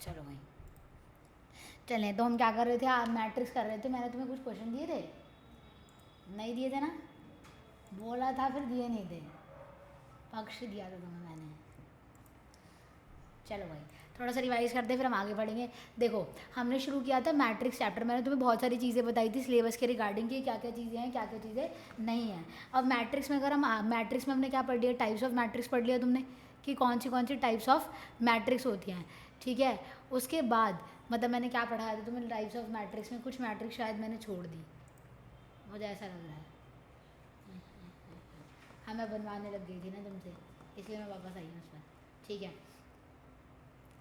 चलो भाई चलें, तो हम क्या कर रहे थे, आप मैट्रिक्स कर रहे थे। मैंने तुम्हें कुछ क्वेश्चन दिए थे, नहीं दिए थे ना? बोला था फिर दिए नहीं थे, पक्ष दिया था तुम्हें मैंने। चलो भाई थोड़ा सा रिवाइज करते हैं फिर हम आगे बढ़ेंगे। देखो हमने शुरू किया था मैट्रिक्स चैप्टर, मैंने तुम्हें बहुत सारी चीज़ें बताई थी सिलेबस के रिगार्डिंग कि क्या क्या चीज़ें हैं क्या क्या चीज़ें नहीं हैं। अब मैट्रिक्स में अगर हम मैट्रिक्स में हमने क्या पढ़ लिया, टाइप्स ऑफ मैट्रिक्स पढ़ लिया तुमने कि कौन सी टाइप्स ऑफ मैट्रिक्स होती हैं, ठीक है। उसके बाद मतलब मैंने क्या पढ़ाया था तुम्हें टाइप्स ऑफ मैट्रिक्स में, कुछ मैट्रिक्स शायद मैंने छोड़ दी, मुझे ऐसा लग रहा है। हाँ मैं बनवाने लग गई थी ना तुमसे, इसलिए मैं वापस आई हूँ उस पर, ठीक है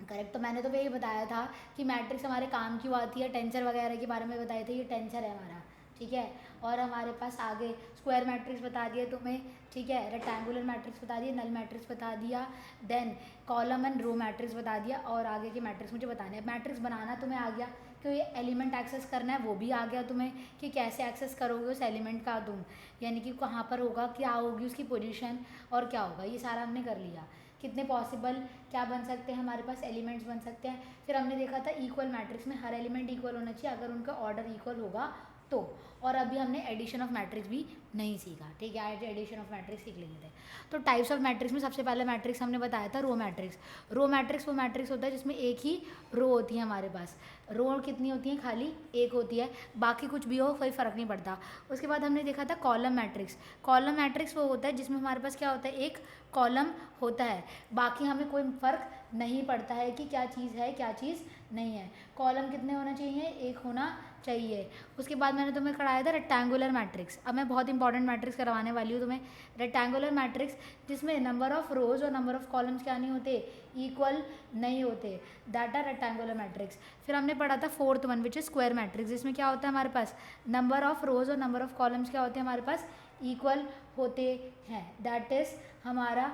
करेक्ट। तो मैंने तो यही बताया था कि मैट्रिक्स हमारे काम क्यों आती है, टेंसर वगैरह के बारे में बताए थे, ये टेंसर है हमारा, ठीक है। और हमारे पास आगे स्क्वायर मैट्रिक्स बता दिया तुम्हें, ठीक है, रेक्टेंगुलर मैट्रिक्स बता दिया, नल मैट्रिक्स बता दिया, then column and row matrix बता दिया, और आगे के मैट्रिक्स मुझे बताने हैं। मैट्रिक्स बनाना तुम्हें आ गया कि ये एलिमेंट एक्सेस करना है वो भी आ गया तुम्हें कि कैसे एक्सेस करोगे उस एलिमेंट का तुम, यानी कि कहाँ पर होगा, क्या होगी उसकी पोजीशन और क्या होगा, ये सारा हमने कर लिया। कितने पॉसिबल क्या बन सकते हैं हमारे पास एलिमेंट्स बन सकते हैं। फिर हमने देखा था इक्वल मैट्रिक्स में हर एलिमेंट इक्वल होना चाहिए अगर उनका ऑर्डर इक्वल होगा तो। और अभी हमने एडिशन ऑफ मैट्रिक्स भी नहीं सीखा, ठीक है, आज एडिशन ऑफ मैट्रिक्स सीख लेंगे थे। तो टाइप्स ऑफ मैट्रिक्स में सबसे पहले मैट्रिक्स हमने बताया था रो मैट्रिक्स। रो मैट्रिक्स वो मैट्रिक्स होता है जिसमें एक ही रो होती है हमारे पास, रो कितनी होती है, खाली एक होती है, बाकी कुछ भी हो कोई फ़र्क नहीं पड़ता। उसके बाद हमने देखा था कॉलम मैट्रिक्स। कॉलम मैट्रिक्स वो होता है जिसमें हमारे पास क्या होता है, एक कॉलम होता है, बाकी हमें कोई फ़र्क नहीं पड़ता है कि क्या चीज़ है क्या चीज़ नहीं है। कॉलम कितने होना चाहिए, एक होना चाहिए। उसके बाद मैंने तुम्हें कराया था रेक्टेंगुलर मैट्रिक्स। अब मैं बहुत इंपॉर्टेंट मैट्रिक्स करवाने वाली हूँ तुम्हें, रेक्टेंगुलर मैट्रिक्स जिसमें नंबर ऑफ रोज और नंबर ऑफ कॉलम्स क्या नहीं होते, इक्वल नहीं होते, दैट आर रेक्टेंगुलर मैट्रिक्स। फिर हमने पढ़ा था fourth one which is square matrix, जिसमें क्या होता है हमारे पास नंबर ऑफ रोज और नंबर ऑफ कॉलम्स क्या होते हैं हमारे पास, इक्वल होते हैं, दैट इज हमारा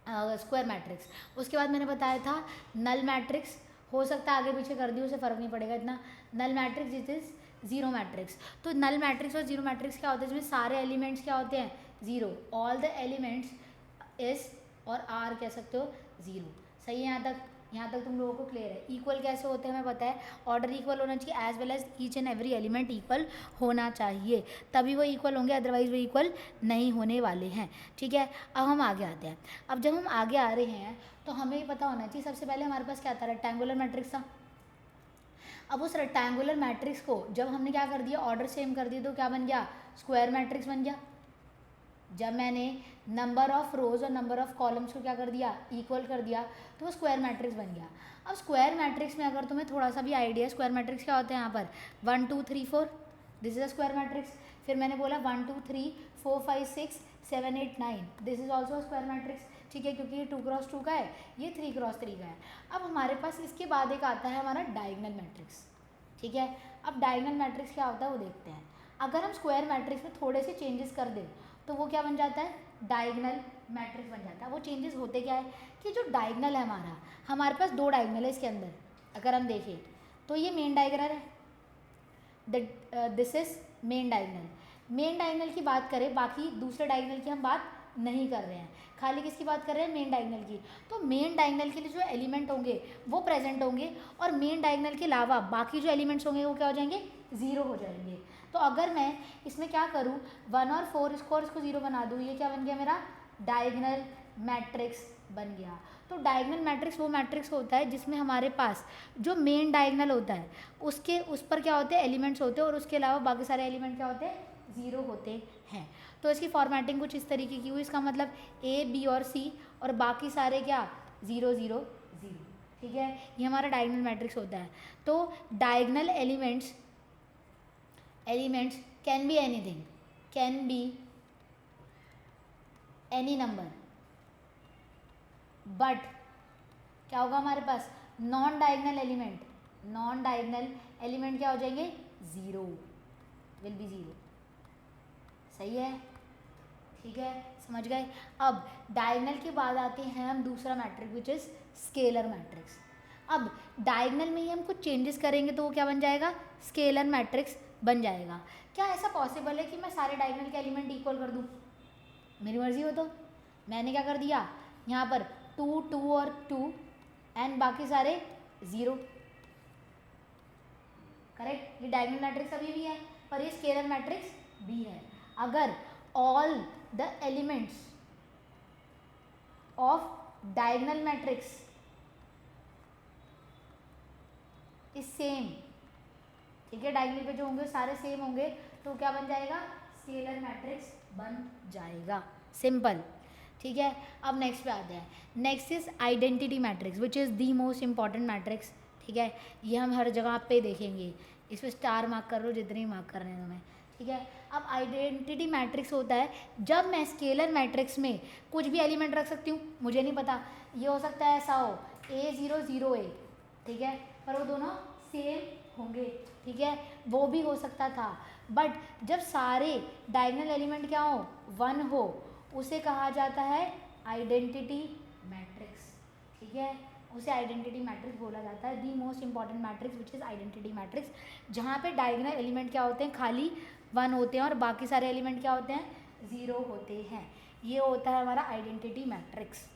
स्क्वायर मैट्रिक्स। उसके बाद मैंने बताया था नल मैट्रिक्स, हो सकता है आगे पीछे कर दी उसे फ़र्क नहीं पड़ेगा इतना। Null matrix it is zero matrix. तो नल मैट्रिक्स और जीरो मैट्रिक्स क्या होता है, जिसमें सारे एलिमेंट्स क्या होते हैं, zero, all the elements is और आर कह सकते हो जीरो। सही है यहाँ तक तुम लोगों को क्लियर है। इक्वल कैसे होते हैं हमें पता है, ऑर्डर इक्वल होना चाहिए as well as each and every element equal होना चाहिए, तभी वो इक्वल होंगे, अदरवाइज वो इक्वल नहीं होने वाले हैं, ठीक है। अब हम आगे आते हैं। अब जब हम आगे आ रहे हैं तो हमें ये पता होना चाहिए सबसे पहले हमारे पास क्या था, रेक्टेंगुलर मैट्रिक्स था। अब उस रेक्टेंगुलर मैट्रिक्स को जब हमने क्या कर दिया, ऑर्डर सेम कर दिया, तो क्या बन गया, स्क्वायर मैट्रिक्स बन गया। जब मैंने नंबर ऑफ रोज और नंबर ऑफ कॉलम्स को क्या कर दिया, इक्वल कर दिया, तो वो स्क्वायर मैट्रिक्स बन गया। अब स्क्वायर मैट्रिक्स में अगर तुम्हें थोड़ा सा भी आइडिया है, स्क्वायर मैट्रिक्स क्या होता है, यहाँ पर 1 2 3 4, this is a square matrix. फिर मैंने बोला 1 2 3 4 5 6 7 8 9, this is also square matrix, ठीक है, क्योंकि ये 2 क्रॉस 2 का है, ये 3 क्रॉस 3 का है। अब हमारे पास इसके बाद एक आता है हमारा डायगनल मैट्रिक्स, ठीक है। अब डायगनल मैट्रिक्स क्या होता है वो देखते हैं। अगर हम स्क्वायर मैट्रिक्स में थोड़े से चेंजेस कर दें तो वो क्या बन जाता है, डायगनल मैट्रिक्स बन जाता है। वो चेंजेस होते क्या है कि जो डायगनल है हमारे पास दो डायगनल है इसके अंदर, अगर हम देखें तो ये मेन डायगनल है, this is main diagonal. Main diagonal की बात करें, बाकी दूसरे डायगनल की हम बात नहीं कर रहे हैं, खाली किसकी बात कर रहे हैं, मेन डायगनल की। तो मेन डायगनल के लिए जो एलिमेंट होंगे वो प्रेजेंट होंगे, और मेन डायगनल के अलावा बाकी जो एलिमेंट्स होंगे वो क्या हो जाएंगे, ज़ीरो हो जाएंगे। तो अगर मैं इसमें क्या करूँ, 1 और 4 इसको ज़ीरो बना दूँ, ये क्या बन गया मेरा डायगनल मैट्रिक्स बन गया। तो डायगनल मैट्रिक्स वो मैट्रिक्स होता है जिसमें हमारे पास जो मेन डायगनल होता है उसके उस पर क्या होते हैं, एलिमेंट्स होते हैं, और उसके अलावा बाकी सारे एलिमेंट क्या होते हैं, ज़ीरो होते हैं। तो इसकी फॉर्मेटिंग कुछ इस तरीके की हुई, इसका मतलब ए बी और सी और बाकी सारे क्या 0 0 0, ठीक है, ये हमारा डायगनल मैट्रिक्स होता है। तो diagonal elements can be anything, can be any number, but क्या होगा हमारे पास, नॉन डायगनल एलिमेंट क्या हो जाएंगे, ज़ीरो, विल बी ज़ीरो। सही है, ठीक है, समझ गए। अब डायगनल के बाद आते हैं हम दूसरा matrix which is scalar matrix. अब डायगनल में ही हम कुछ चेंजेस करेंगे तो वो क्या बन जाएगा, स्केलर मैट्रिक्स बन जाएगा। क्या ऐसा पॉसिबल है कि मैं सारे डायगनल के एलिमेंट इक्वल कर दूँ, मेरी मर्जी हो तो। मैंने क्या कर दिया यहाँ पर 2 2 और 2 एंड बाकी सारे 0, करेक्ट। ये डायगोनल मैट्रिक्स अभी भी है पर ये स्केलर मैट्रिक्स भी है। अगर all the elements of diagonal matrix is same, ठीक है, डायगोनल पे जो होंगे सारे सेम होंगे तो क्या बन जाएगा, स्केलर मैट्रिक्स बन जाएगा, सिंपल, ठीक है। अब नेक्स्ट पे आते हैं। Next is identity matrix which is the most important matrix, ठीक है। ये हम हर जगह पे देखेंगे, इस पर स्टार मार्क कर लो जितने ही मार्क करने हैं तुम्हें, ठीक है। अब आइडेंटिटी मैट्रिक्स होता है जब मैं स्केलर मैट्रिक्स में कुछ भी एलिमेंट रख सकती हूँ, मुझे नहीं पता, ये हो सकता है ऐसा हो A0 0A, ठीक है, पर वो दोनों सेम होंगे, ठीक है, वो भी हो सकता था। बट जब सारे डायगोनल एलिमेंट क्या हो, 1 हो, उसे कहा जाता है आइडेंटिटी मैट्रिक्स, ठीक है, उसे आइडेंटिटी मैट्रिक्स बोला जाता है। The most important matrix which is identity matrix, जहाँ पे डायगोनल एलिमेंट क्या होते हैं, खाली 1 होते हैं और बाकी सारे एलिमेंट क्या होते हैं, 0 होते हैं। ये होता है हमारा आइडेंटिटी मैट्रिक्स।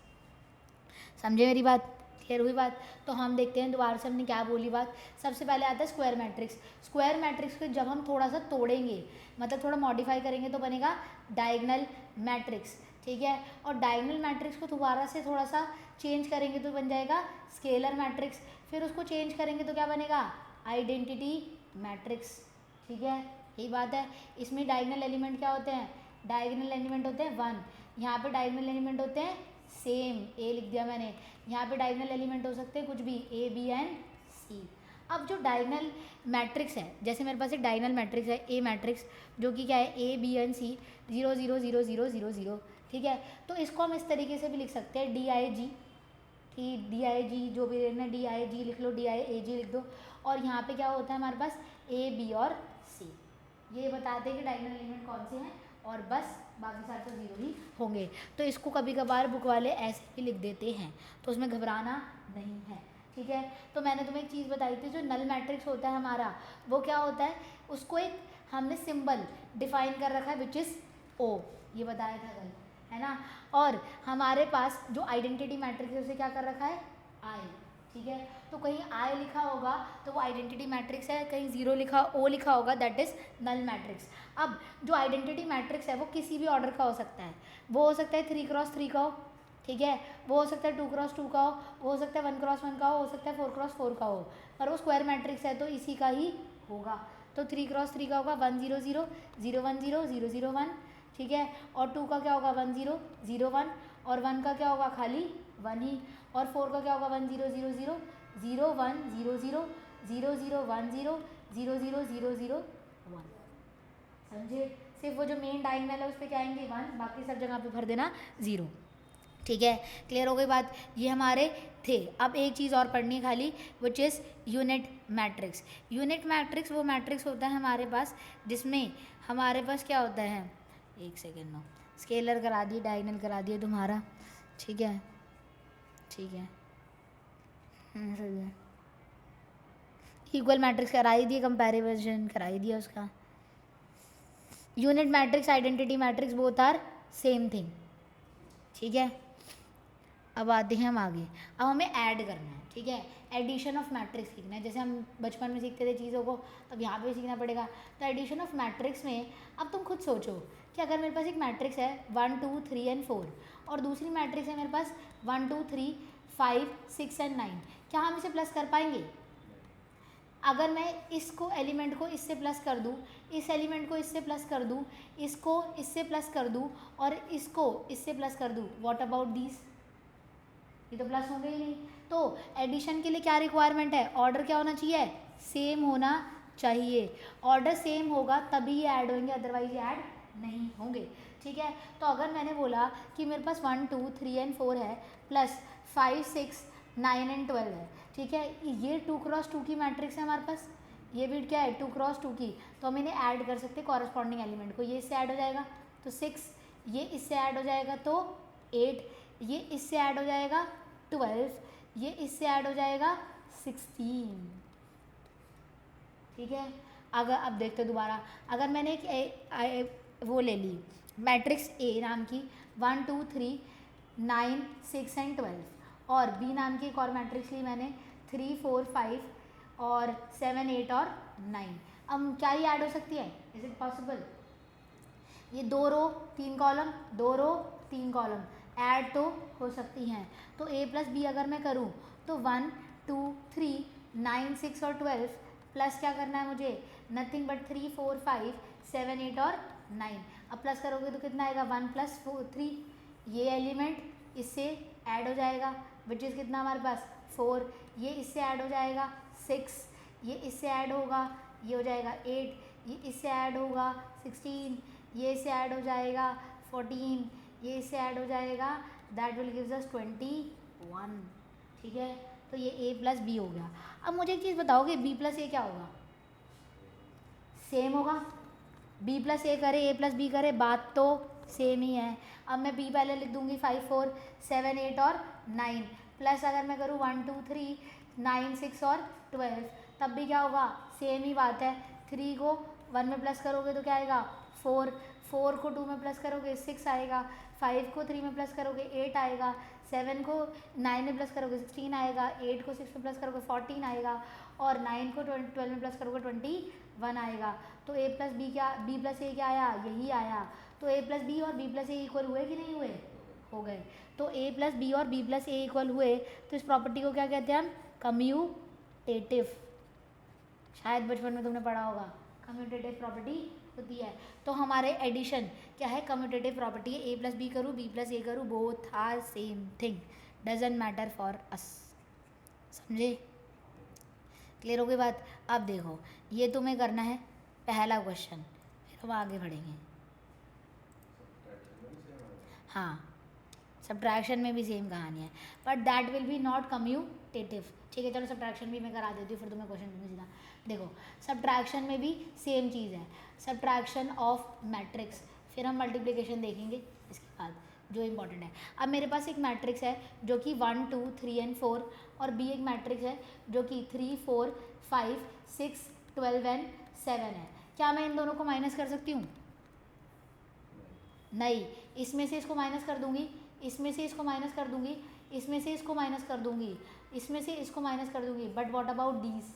समझे मेरी बात, क्लियर हुई बात। तो हम देखते हैं दोबारा से हमने क्या बोली बात। सबसे पहले आता है स्क्वायर मैट्रिक्स। स्क्वायर मैट्रिक्स को जब हम थोड़ा सा तोड़ेंगे, मतलब थोड़ा मॉडिफाई करेंगे, तो बनेगा डायगोनल मैट्रिक्स, ठीक है। और डायगोनल मैट्रिक्स को दोबारा से थोड़ा सा चेंज करेंगे तो बन जाएगा स्केलर मैट्रिक्स, फिर उसको चेंज करेंगे तो क्या बनेगा, आइडेंटिटी मैट्रिक्स, ठीक है, यही बात है। इसमें डायगोनल एलिमेंट क्या होते हैं, डायगोनल एलिमेंट होते हैं 1, यहाँ पे डायगोनल एलिमेंट होते हैं सेम, ए लिख दिया मैंने, यहाँ पे डायगोनल एलिमेंट हो सकते हैं कुछ भी, ए बी एंड सी। अब जो डायगोनल मैट्रिक्स है, जैसे मेरे पास एक डायगोनल मैट्रिक्स है ए मैट्रिक्स, जो कि क्या है ए बी एंड सी 0 0 0 0 0 0, ठीक है। तो इसको हम इस तरीके से भी लिख सकते हैं DIG, ठीक, DIG जो भी लेना, DIG लिख लो, DIAG लिख दो। और यहाँ पे क्या होता है हमारे पास ए बी और सी, ये बताते हैं कि डायगोनल एलिमेंट कौन से हैं, और बस बाकी सारे तो 0 ही होंगे। तो इसको कभी कभार बुक वाले ऐसे भी लिख देते हैं, तो उसमें घबराना नहीं है, ठीक है। तो मैंने तुम्हें एक चीज़ बताई थी, जो नल मैट्रिक्स होता है हमारा, वो क्या होता है, उसको एक हमने सिंबल डिफाइन कर रखा है विच इज़ O, ये बताया था कल, है ना। और हमारे पास जो आइडेंटिटी मैट्रिक्स है उसे क्या कर रखा है, I, ठीक है। तो कहीं I लिखा होगा तो वो आइडेंटिटी मैट्रिक्स है, कहीं 0 लिखा O लिखा होगा दैट इज़ नल मैट्रिक्स। अब जो आइडेंटिटी मैट्रिक्स है वो किसी भी ऑर्डर का हो सकता है, वो हो सकता है 3x3 का हो, ठीक है, वो हो सकता है 2x2 का हो, वो हो सकता है 1x1 का हो सकता है 4x4 का हो, पर वो स्क्वायर मैट्रिक्स है तो इसी का ही होगा। तो 3x3 का होगा 1 0 0 0 1 0 0 0 1, ठीक है, और 2 का क्या होगा 1 0 0 1, और 1 का क्या होगा खाली 1 ही, और 4 का क्या होगा 1 0 0 0 0 1 0 0 0 0 1 0 0 0 0 0 1, समझे। सिर्फ वो जो मेन डायगोनल है उस पर क्या आएंगे 1, बाकी सब जगह पे भर देना 0, ठीक है, क्लियर हो गई बात। ये हमारे थे। अब एक चीज़ और पढ़नी है खाली, which is unit matrix. Unit matrix वो मैट्रिक्स होता है हमारे पास जिसमें हमारे पास क्या होता है, एक सेकेंड नो, स्केलर करा दिए, डायगोनल करा दिए तुम्हारा, ठीक है, ठीक है, इक्वल मैट्रिक्स करा ही दिए, कंपैरिजन करा ही दिया उसका। Unit matrix, identity matrix both are same thing, ठीक है। अब आते हैं हम आगे, अब हमें ऐड करना है, ठीक है, एडिशन ऑफ मैट्रिक्स सीखना है। जैसे हम बचपन में सीखते थे चीज़ों को, तब यहाँ पे सीखना पड़ेगा। तो एडिशन ऑफ मैट्रिक्स में अब तुम खुद सोचो कि अगर मेरे पास एक मैट्रिक्स है 1 2 3 एंड 4, और दूसरी मैट्रिक्स है मेरे पास 1 2 3 5 6 एंड 9, क्या हम इसे प्लस कर पाएंगे? अगर मैं इसको एलिमेंट को इससे प्लस कर दूँ, इस एलिमेंट को इससे प्लस कर दूँ, इसको इससे प्लस कर दूँ, और इसको इससे प्लस कर दूँ, व्हाट अबाउट दीज? ये तो प्लस होंगे ही नहीं। तो एडिशन के लिए क्या रिक्वायरमेंट है? ऑर्डर क्या होना चाहिए? सेम होना चाहिए। ऑर्डर सेम होगा तभी ये ऐड होंगे, अदरवाइज ये ऐड नहीं होंगे, ठीक है। तो अगर मैंने बोला कि मेरे पास 1 2 3 एंड 4 है, प्लस 5 6 9 एंड 12 है, ठीक है, ये 2x2 की मैट्रिक्स है हमारे पास, ये भी क्या है 2x2 की, तो हम इन्हें ऐड कर सकते हैं कॉरस्पॉन्डिंग एलिमेंट को। ये इससे ऐड हो जाएगा तो 6, ये इससे ऐड हो जाएगा तो 8, ये इससे ऐड हो जाएगा 12, ये इससे ऐड हो जाएगा 16, ठीक है। अगर अब देखते दोबारा, अगर मैंने एक वो ले ली मैट्रिक्स ए नाम की 1 2 3 9 6 एंड 12, और बी नाम की एक और मैट्रिक्स ली मैंने 3 4 5 और 7 8 और 9। अब क्या ये ऐड हो सकती है? Is it possible? ये 2 रो 3 कॉलम, 2 रो 3 कॉलम ऐड तो हो सकती हैं। तो a प्लस बी अगर मैं करूँ तो 1 2 3 9 6 और 12 प्लस क्या करना है मुझे? नथिंग बट 3 4 5 7 8 और 9। अब प्लस करोगे तो कितना आएगा? 1 प्लस 3। ये एलिमेंट इससे ऐड हो जाएगा विच इज़ कितना हमारे पास? 4। ये इससे ऐड हो जाएगा 6। ये इससे ऐड होगा, ये हो जाएगा 8। ये इससे ऐड होगा 16। ये इससे ऐड हो जाएगा 14। ये इससे ऐड हो जाएगा, दैट विल गिव्स अस 21। ठीक है, तो ये a प्लस बी हो गया। अब मुझे एक चीज़ बताओगे, b प्लस ए क्या होगा? सेम होगा। b प्लस ए करे, a प्लस बी करे, बात तो सेम ही है। अब मैं b पहले लिख दूंगी 5 4 7 8 और 9 प्लस अगर मैं करूँ 1 2 3 9 6 और 12 तब भी क्या होगा? सेम ही बात है। 3 को 1 में प्लस करोगे तो क्या आएगा? 4। 4 को 2 में प्लस करोगे 6 आएगा। 5 को 3 में प्लस करोगे 8 आएगा। 7 को 9 में प्लस करोगे 16 आएगा। 8 को 6 में प्लस करोगे 14 आएगा। और 9 को 12 में प्लस करोगे 21 आएगा। तो a प्लस बी क्या, b प्लस ए क्या आया? यही आया। तो a प्लस बी और b प्लस ए इक्वल हुए कि नहीं हुए? हो गए। तो a प्लस बी और b प्लस ए इक्वल हुए तो इस प्रॉपर्टी को क्या कहते हैं हम? कम्यूटेटिव। शायद बचपन में तुमने पढ़ा होगा, कम्यूटेटिव प्रॉपर्टी होती है। तो हमारे एडिशन क्या है? कम्यूटेटिव प्रॉपर्टी है। a प्लस बी करूँ, b प्लस ए करूँ, both are same thing, doesn't matter for us. समझे? क्लियर हो गई बात? अब देखो, ये तुम्हें करना है पहला क्वेश्चन, फिर हम आगे बढ़ेंगे। हाँ, सब्ट्रैक्शन में भी सेम कहानी है, but that will be not commutative. ठीक है, चलो सब्ट्रैक्शन भी मैं करा देती हूँ, फिर तुम्हें क्वेश्चन दूँगी सीधा। देखो, सब्ट्रैक्शन में भी सेम चीज़ है, सब्ट्रैक्शन ऑफ मैट्रिक्स। फिर हम मल्टीप्लिकेशन देखेंगे इसके बाद, जो इम्पॉर्टेंट है। अब मेरे पास एक मैट्रिक्स है जो कि 1 2 3 एंड 4, और बी एक मैट्रिक्स है जो कि 3 4 5 6 12 एंड 7 है। क्या मैं इन दोनों को माइनस कर सकती हूँ? नहीं। इसमें से इसको माइनस कर दूंगी, इसमें से इसको माइनस कर दूंगी, इसमें से इसको माइनस कर दूंगी, इसमें से इसको माइनस कर दूंगी, बट व्हाट अबाउट दीज?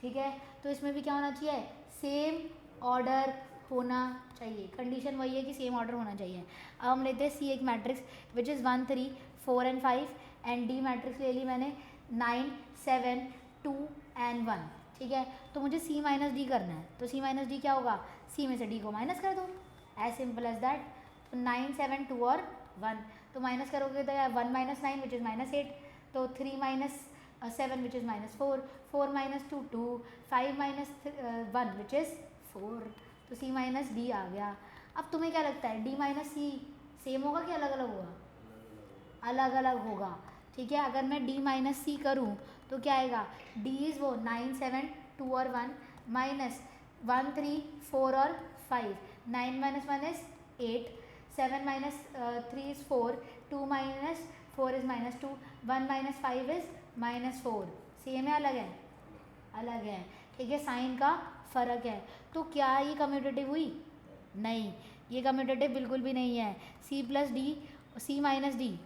ठीक है, तो इसमें भी क्या होना चाहिए? सेम ऑर्डर होना चाहिए। कंडीशन वही है कि सेम ऑर्डर होना चाहिए। अब हम लेते हैं सी एक matrix which is 1 3 4 and 5, and D matrix ले ली मैंने 9 7 2 एंड 1। ठीक है, तो मुझे सी माइनस डी करना है। तो सी माइनस डी क्या होगा? सी में से डी को माइनस कर दो, एज सिंपल एज दैट। तो 9 7 2 और 1, तो माइनस करोगे तो यार 1 माइनस 9 विच इज़ -8, तो 3 minus 7 which is -4, 4 minus 2 2, 5 minus 1 which is 4। तो सी माइनस डी आ गया। अब तुम्हें क्या लगता है, डी माइनस सी सेम होगा कि अलग अलग होगा? अलग अलग होगा। ठीक है, अगर मैं डी माइनस सी करूँ तो क्या आएगा? डी इज़ वो 9 7 2 और 1 माइनस 1 3 4 और 5, 9 minus 1 is 8, 7 minus 3 is 4, 2 minus 4 is -2, 1 minus 5 is -4। Same है अलग है? अलग है। ठीक है, साइन का फ़र्क है। तो क्या ये कम्यूटेटिव हुई? नहीं, ये कम्यूटेटिव बिल्कुल भी नहीं है। C plus D, C minus D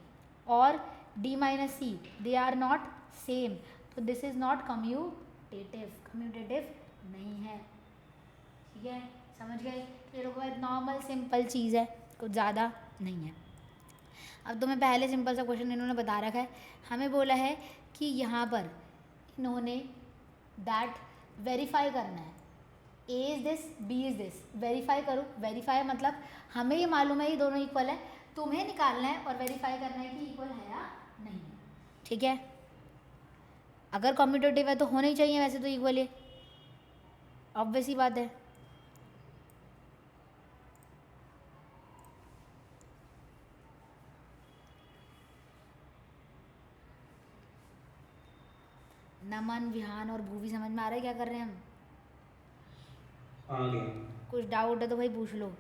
और D minus C, they are not same, तो this is not commutative, commutative नहीं है। ठीक है, समझ गए? क्लियर हो गया? नॉर्मल सिंपल चीज़ है, कुछ ज़्यादा नहीं है। अब तो मैं पहले सिंपल सा क्वेश्चन इन्होंने बता रखा है, हमें बोला है कि यहाँ पर इन्होंने दैट वेरीफाई करना है, a is this, b is this, verify करो। वेरीफाई मतलब हमें ये मालूम है ये दोनों इक्वल है, तुम्हें निकालना है और वेरीफाई करना है कि इक्वल है या नहीं है। ठीक है, अगर कम्यूटेटिव है तो होना ही चाहिए वैसे तो इक्वल है, ऑब्वियस ही बात है। नमन, विहान और भूवी समझ में आ रहा है क्या कर रहे हैं हम? आ गया। कुछ डाउट है तो भाई पूछ लो।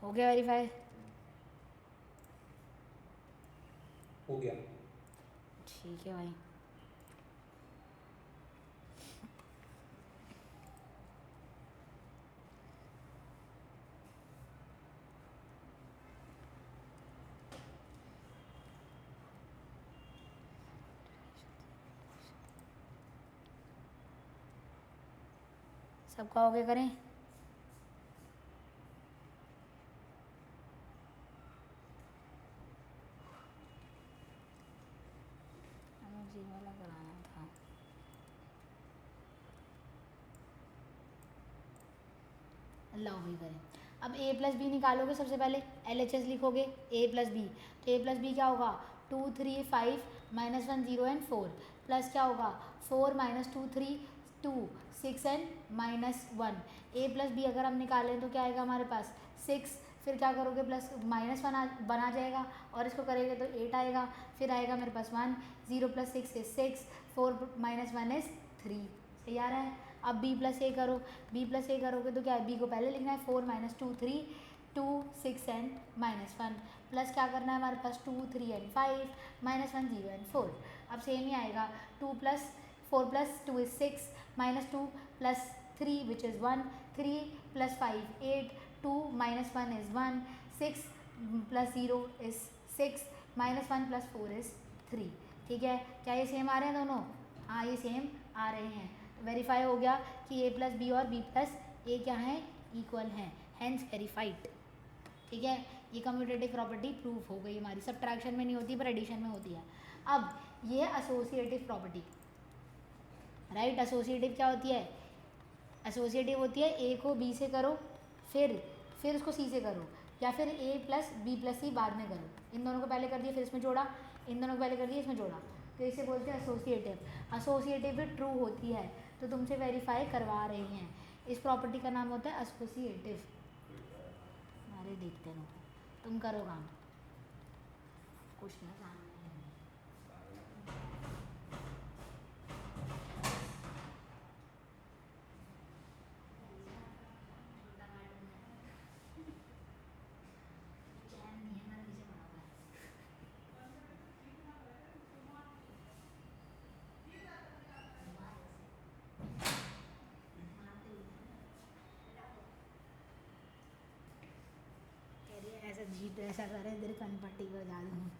हो गया वेरीफाई? हो गया। ठीक है भाई। सबका हो गया, करें? जी वाला कराना था। लाओ भाई करें। अब a प्लस बी निकालोगे, सबसे पहले LHS लिखोगे a प्लस बी। तो a प्लस बी क्या होगा? 2 3 5 -1 0 एंड 4 प्लस क्या होगा? 4 -2 3 2 6 एंड -1। a प्लस बी अगर हम निकालें तो क्या आएगा हमारे पास? 6। फिर क्या करोगे? प्लस -1 बना जाएगा और इसको करेंगे तो 8 आएगा। फिर आएगा मेरे पास 1। 0 + 6 इज 6। 4 - 1 इज 3। सही आ रहा है? अब b प्लस ए करो। b प्लस ए करोगे तो क्या है? b को पहले लिखना है 4 - 2 3 2 6 एंड -1 प्लस क्या करना है हमारे पास? 2 3 एंड 5 -1 0 एंड 4। अब सेम ही आएगा 2 + 4 + 2 is 6 -2 + 3 which is 1 3 + 5 8 2 - 1 is 1 6 + 0 is 6 -1 + 4 is 3। ठीक है? क्या ये सेम आ रहे हैं दोनों? हाँ ये सेम आ रहे हैं। वेरीफाई हो गया कि a प्लस बी और b प्लस ए क्या है? इक्वल हैं, हैंस वेरीफाइड। ठीक है? ये कम्यूटेटिव प्रॉपर्टी प्रूफ हो गई हमारी। सब्ट्रैक्शन में नहीं होती पर एडिशन में होती है। अब ये एसोसिएटिव प्रॉपर्टी, राइट? एसोसिएटिव क्या होती है? एसोसिएटिव होती है a को b से करो, फिर उसको c से करो, या फिर a प्लस बी प्लस सी बाद में करो। इन दोनों को पहले कर दिया फिर इसमें जोड़ा, इन दोनों को पहले कर दिया इसमें जोड़ा, तो इसे बोलते हैं एसोसिएटिव। एसोसिएटिव भी ट्रू होती है तो तुमसे वेरीफाई करवा रही हैं। इस प्रॉपर्टी का नाम होता है एसोसिएटिव। अरे देखते रहो, तुम करो काम, कुछ ना सामने है। ऐसा जीत ऐसा करे इधर कनपट्टी को बजा दूँ।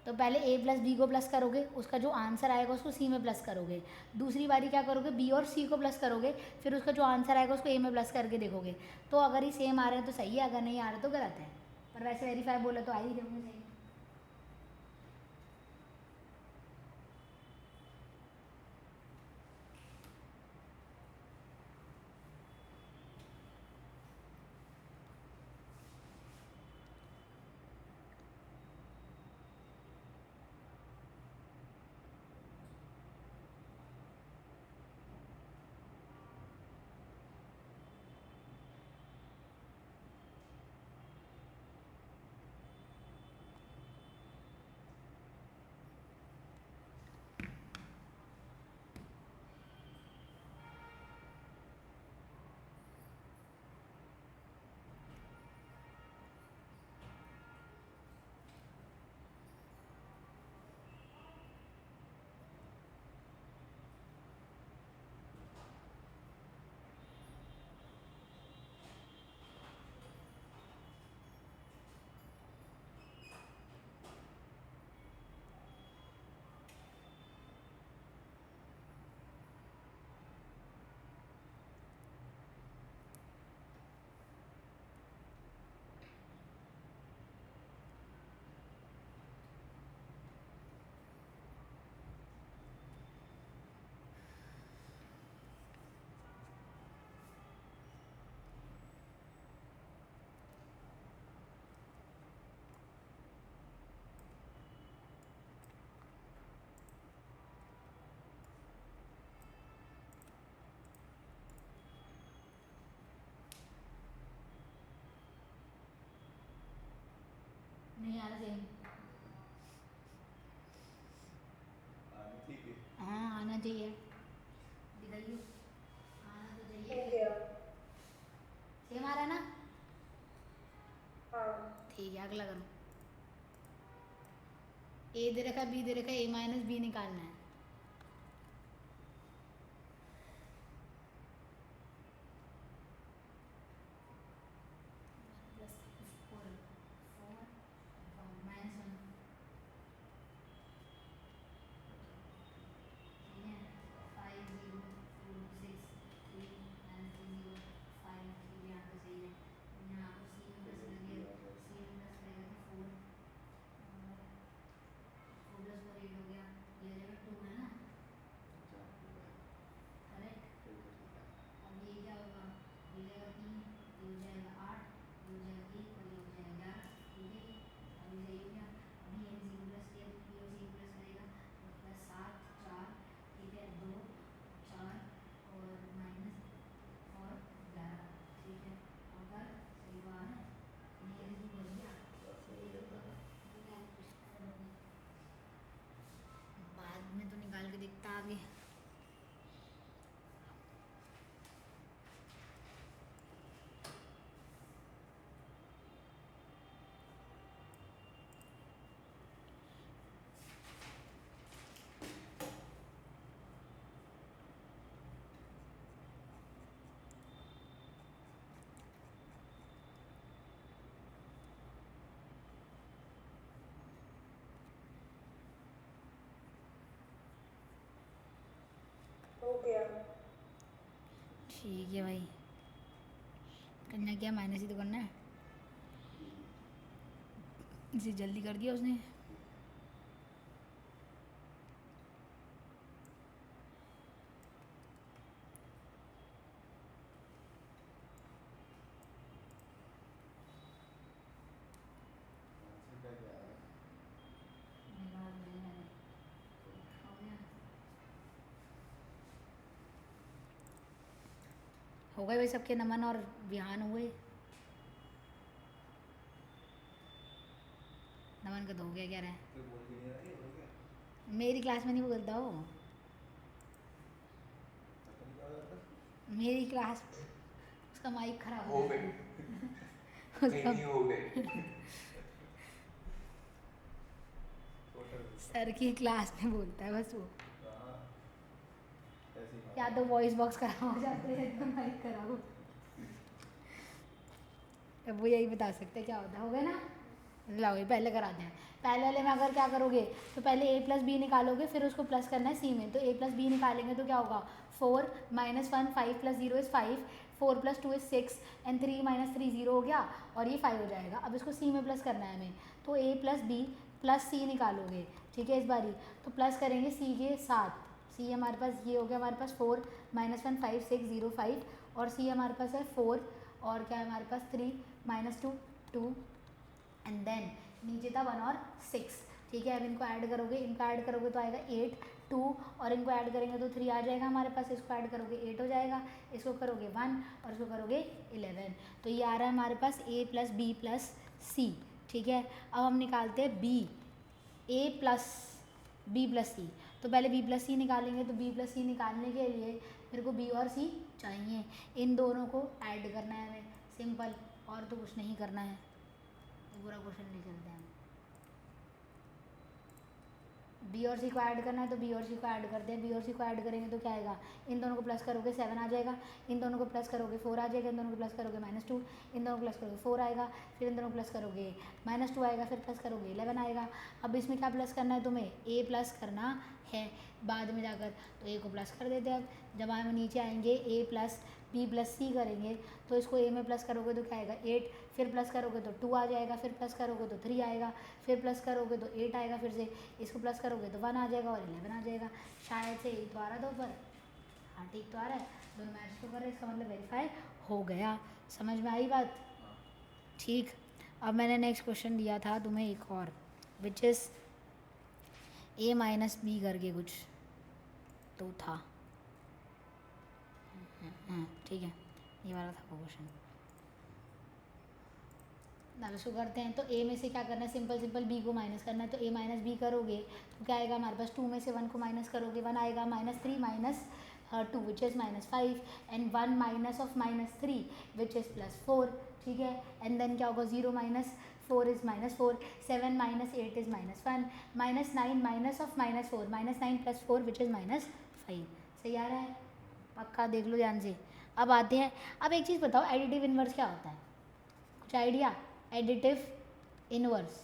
तो पहले a प्लस बी को प्लस करोगे, उसका जो आंसर आएगा उसको c में प्लस करोगे। दूसरी बारी क्या करोगे? b और c को प्लस करोगे, फिर उसका जो आंसर आएगा उसको a में प्लस करके देखोगे। तो अगर ये सेम आ रहे हैं तो सही है, अगर नहीं आ रहे तो गलत है। पर वैसे वेरीफाई बोले तो आ ही रहे होंगे सही। चाहिए, दिखाइए, आना तो चाहिए। हो गया। सेम आ रहा है ना? हाँ ठीक है, अगला करो। ए दे रखा है, बी दे रखा है, ए माइनस बी निकालना है। बाद में तो निकाल के दिखता आगे। हो गया। ठीक है भाई, करना क्या, माइनस ही तो करना है। इसे जल्दी कर दिया उसने। हो गए भाई सबके नमन और विहान हुए। नमन का तो हो गया, क्या रहा है? कोई बोल के नहीं रहा है, हो गया। मेरी क्लास में नहीं बोलता वो, पता नहीं क्या हो जाता है। मेरी क्लास उसका माइक खराब हो गया गए। था। कहीं उसका नहीं हो गए। टोटल। सर की क्लास में बोलता है बस वो, हाँ, ऐसे ही या तो वॉइस बॉक्स खराब हो जाते हैं या तो माइक खराब हो। अब वो यही बता सकते हैं क्या होता है। हो गया ना? लाओ ये पहले कराते हैं। पहले वाले में अगर क्या करोगे तो पहले ए प्लस बी निकालोगे, फिर उसको प्लस करना है सी में। तो ए प्लस बी निकालेंगे तो क्या होगा, 4 minus 1 5 plus 0 is 5, 4 plus 2 is 6 and 3 minus 3 0 हो गया और ये 5 हो जाएगा। अब इसको सी में प्लस करना है हमें, तो ए प्लस बी प्लस सी निकालोगे। ठीक है, इस बारी तो प्लस करेंगे सी के साथ। सी हमारे पास ये हो गया, हमारे पास 4 माइनस 1 5 6 0 5 और सी हमारे पास है 4 और क्या है हमारे पास 3 माइनस 2 2 एंड देन नीचे था 1 और 6। ठीक है, अब इनको ऐड करोगे, इनको ऐड करोगे तो आएगा 8 2 और इनको ऐड करेंगे तो 3 आ जाएगा हमारे पास। इसको ऐड करोगे 8 हो जाएगा, इसको करोगे 1 और इसको करोगे 11। तो ये आ रहा है हमारे पास a plus B plus C. ठीक है, अब हम निकालते हैं b, a plus B plus C. तो पहले b प्लस सी निकालेंगे, तो b प्लस सी निकालने के लिए मेरे को b और c चाहिए। इन दोनों को ऐड करना है हमें, सिंपल, और तो कुछ नहीं करना है। पूरा क्वेश्चन नहीं चलते हैं। बी और सी को ऐड करना है तो बी और सी को ऐड करते हैं। बी और सी को ऐड करेंगे तो क्या आएगा, इन दोनों को प्लस करोगे 7 आ जाएगा, इन दोनों को प्लस करोगे 4 आ जाएगा, इन दोनों को प्लस करोगे -2, इन दोनों को प्लस करोगे 4 आएगा, फिर इन दोनों को प्लस करोगे -2 आएगा, फिर प्लस करोगे 11 आएगा। अब इसमें क्या प्लस करना है तुम्हें, ए प्लस करना है बाद में जाकर, तो ए को प्लस कर देते हैं। अब जब हम नीचे आएंगे ए प्लस बी प्लस सी करेंगे तो इसको ए में प्लस करोगे तो क्या आएगा 8, फिर प्लस करोगे तो 2 आ जाएगा, फिर प्लस करोगे तो 3 आएगा, फिर प्लस करोगे तो 8 आएगा, फिर से इसको प्लस करोगे तो 1 आ जाएगा और 11 आ जाएगा। शायद से यही तो आ रहा था ऊपर, हाँ ठीक तो आ रहा है, दोनों मैच तो कर रहे हैं, इसका मतलब वेरीफाई हो गया। समझ में आई बात? ठीक, अब मैंने नेक्स्ट क्वेश्चन दिया था तुम्हें एक और, which is a minus b करके कुछ तो था। ठीक है, ये वाला था वो क्वेश्चन। अब इसको करते हैं। तो ए में से क्या करना है, सिंपल सिंपल बी को माइनस करना है। तो ए माइनस बी करोगे तो क्या आएगा हमारे पास, 2 में से 1 को माइनस करोगे 1 आएगा, -3 minus 2 which is -5 and 1 minus of -3 which is +4, ठीक है। एंड देन क्या होगा, 0 minus 4 is -4, 7 minus 8 is -1, -9 minus of -4 -9 + 4 which is -5। सही आ रहा है, पक्का देख लो ध्यान से। अब आते हैं, अब एक चीज़ बताओ, एडिटिव इनवर्स क्या होता है, कुछ idea? Additive inverse,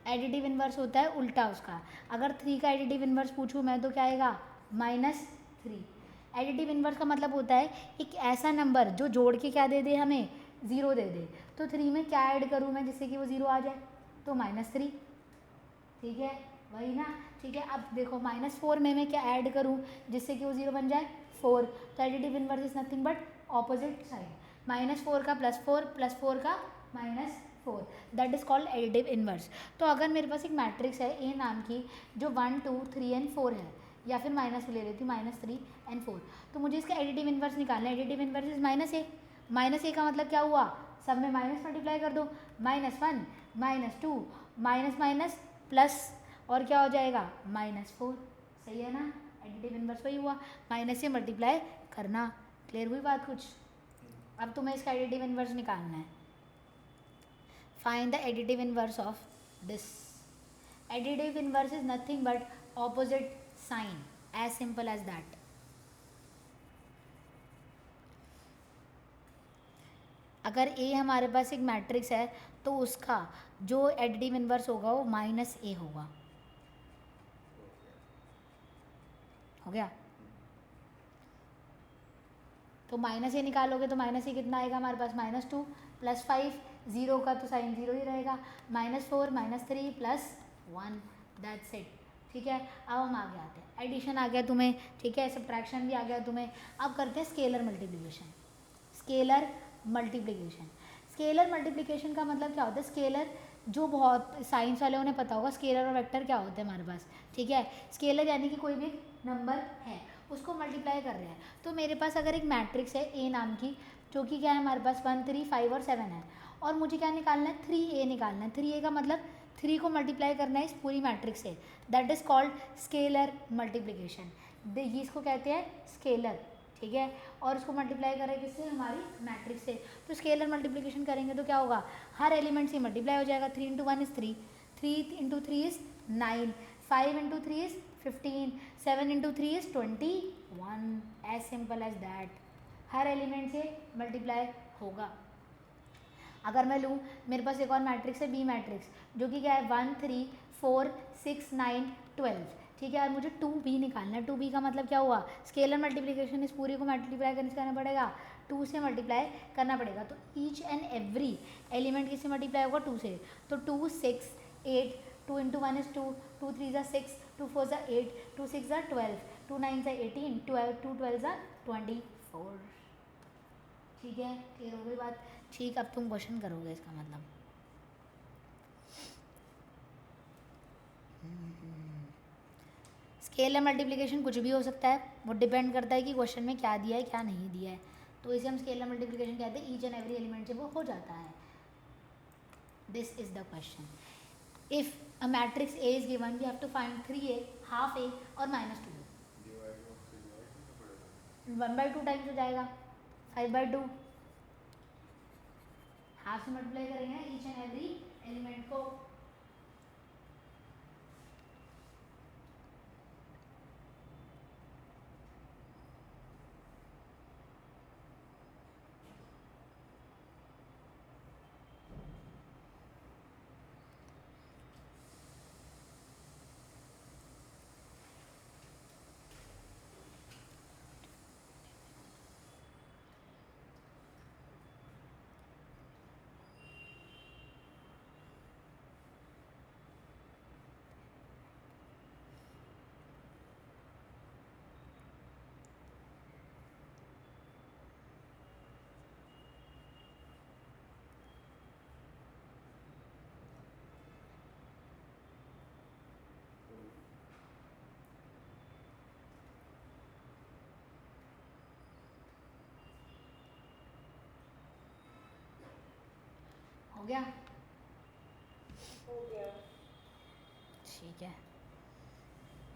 additive inverse होता है उल्टा उसका। अगर 3 का एडिटिव इनवर्स पूछूं मैं तो क्या आएगा, -3। एडिटिव इनवर्स का मतलब होता है एक ऐसा नंबर जो जोड़ के क्या दे दे, हमें 0 दे दे। तो 3 में क्या ऐड करूं मैं जिससे कि वो 0 आ जाए, तो -3, ठीक है, वही ना, ठीक है। अब देखो -4 में मैं क्या ऐड करूं जिससे कि वो 0 बन जाए, 4। तो additive inverse is nothing but opposite side, -4 का +4 +4 का -4, that is called additive inverse. तो अगर मेरे पास एक मैट्रिक्स है ए नाम की जो 1 2 3 एंड 4 है, या फिर माइनस ले लेती हूँ -3 एंड 4, तो मुझे इसका एडिटिव इनवर्स निकालना है। Additive inverse is -a, -a का मतलब क्या हुआ, सब में माइनस मल्टीप्लाई कर दो, -1 -2 माइनस माइनस प्लस, और क्या हो जाएगा -4, सही है ना। एडिटिव इनवर्स वही हुआ, माइनस से मल्टीप्लाई करना। क्लियर हुई बात कुछ? अब तुम्हें इसका एडिटिव इनवर्स निकालना है। Find the additive inverse of this. Additive inverse is nothing but opposite sign, as simple as that. अगर ए हमारे पास एक मैट्रिक्स है तो उसका जो एडिटिव इनवर्स होगा वो -a होगा। हो गया? तो -a निकालोगे तो -a कितना आएगा हमारे पास, -2 + 5, 0 का तो साइन 0 ही रहेगा, -4 -3 + 1, दैट्स इट, ठीक है। अब हम आगे आते हैं, एडिशन आ गया तुम्हें, ठीक है, सब्ट्रैक्शन भी आ गया तुम्हें। अब करते हैं scalar multiplication. Scalar multiplication, scalar multiplication का मतलब क्या होता है, स्केलर जो बहुत साइंस वाले उन्हें पता होगा, स्केलर और वेक्टर क्या होते हैं हमारे पास, ठीक है। स्केलर यानी कि कोई भी नंबर है उसको मल्टीप्लाई कर रहे हैं। तो मेरे पास अगर एक मैट्रिक्स है ए नाम की, जो कि क्या है हमारे पास 1 3 5 और 7 है, और मुझे क्या निकालना है, 3a निकालना है। 3a का मतलब 3 को मल्टीप्लाई करना है इस पूरी मैट्रिक्स से, that is called scalar multiplication. ये इसको कहते हैं स्केलर, ठीक है। और उसको मल्टीप्लाई करें किससे, हमारी मैट्रिक्स से। तो स्केलर मल्टीप्लिकेशन करेंगे तो क्या होगा, हर एलिमेंट से मल्टीप्लाई हो जाएगा। 3 × 1 is 3, 3 × 3 is 9, 5 × 3 is 15, 7 × 3 is 21, as simple as that. हर एलिमेंट से मल्टीप्लाई होगा। अगर मैं लूँ, मेरे पास एक और मैट्रिक्स है बी मैट्रिक्स, जो कि क्या है 1 3 4 6 9 12, ठीक है। और मुझे 2b निकालना है। 2b का मतलब क्या हुआ, स्केलर मल्टीप्लिकेशन, इस पूरी को मल्टीप्लाई करना पड़ेगा, 2 से मल्टीप्लाई करना पड़ेगा। तो ईच एंड एवरी एलिमेंट किससे मल्टीप्लाई होगा, 2 से। तो 2 6 8, 2 × 1 इज़ 2, 2 3 ज़ा 6, 2 4 ज़ा 8, 2 6 ज़ा 12, 2 9 ज़ा 18, 2 12 ज़ा 24, ठीक है। क्लियर हो गई बात? ठीक, अब तुम क्वेश्चन करोगे इसका मतलब। स्केलर मल्टीप्लिकेशन कुछ भी हो सकता है, वो डिपेंड करता है कि क्वेश्चन में क्या दिया है क्या नहीं दिया है। तो इसे हम स्केलर मल्टीप्लिकेशन कहते हैं, ईच एंड एवरी एलिमेंट से वो हो जाता है। This is the question. If a matrix a is given, we have to find 3a, half a और -2a। 1/2 टाइम्स हो जाएगा, 5/2, हाफ से मल्टीप्लाई करेंगे ईच एंड एवरी एलिमेंट को। गया? हो गया। ठीक है,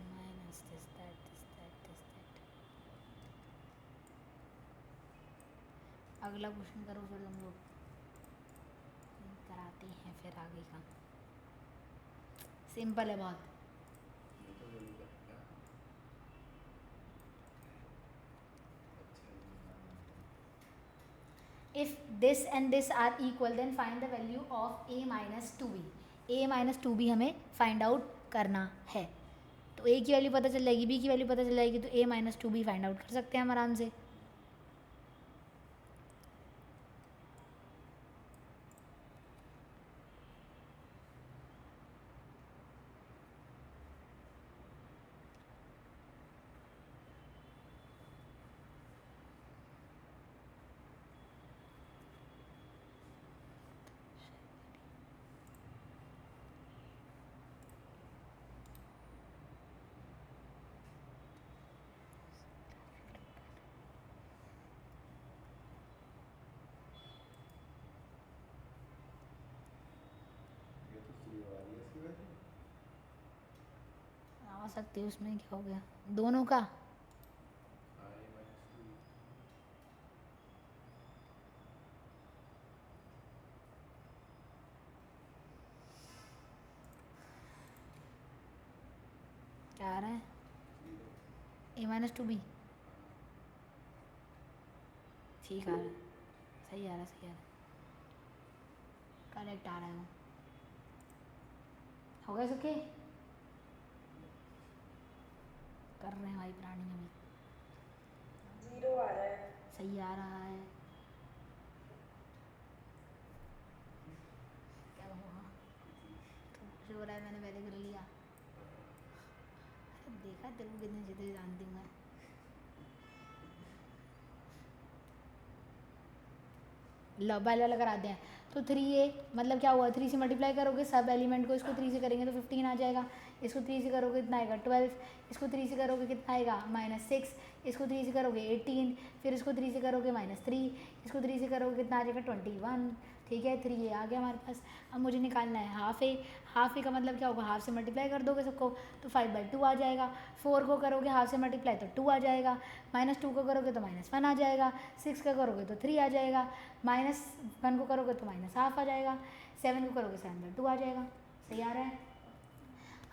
minus this that this that this that. अगला क्वेश्चन करो फिर तुम लोग, कराते हैं फिर आगे का। सिंपल है बहुत। ये तो जल्दी करेगा। अच्छा ये मानना है। If this and this are equal then find the value of a minus two b. a minus two b हमें फाइंड आउट करना है। तो a की वैल्यू पता चल जाएगी, b की वैल्यू पता चल जाएगी, तो a minus two b find out कर सकते हैं हम आराम से। ये तो 0 आ रही है इसकी वैल्यू। आ सकती है, उसमें क्या हो गया दोनों का। I minus 2। क्या आ रहा है? 0। a minus two b. हाँ। ठीक आ रहा है, सही आ रहा है, सही आ रहा है, करेक्ट आ रहा है वो। हो गया सबके? कर रहे हैं भाई प्राणी अभी। 0 आ रहा है। सही आ रहा है। क्या हुआ? तो कुछ हो रहा है, मैंने पहले कर लिया। देखा तेरे को कितने जितने जानती हूँ मैं। लो पहले वाला कराते हैं। तो 3a मतलब क्या हुआ, 3 से मल्टीप्लाई करोगे सब एलिमेंट को, इसको 3 से करेंगे तो 15 आ जाएगा। इसको 3 से करोगे कितना आएगा 12। इसको 3 से करोगे कितना आएगा -6। इसको 3 से करोगे 18। फिर इसको 3 से करोगे -3। इसको 3 से करोगे कितना आ जाएगा 21। ठीक है, 3a आ गया हमारे पास। अब मुझे निकालना है हाफ ए। हाफ ए का मतलब क्या होगा, हाफ से मल्टीप्लाई कर दोगे सबको तो 5/2 आ जाएगा। 4 को करोगे हाफ से मल्टीप्लाई तो 2 आ जाएगा। -2 को करोगे तो -1 आ जाएगा। 6 का करोगे तो 3 आ जाएगा। -1 को करोगे तो -हाफ आ जाएगा। 7 को करोगे 7/2 आ जाएगा। सही आ रहा है।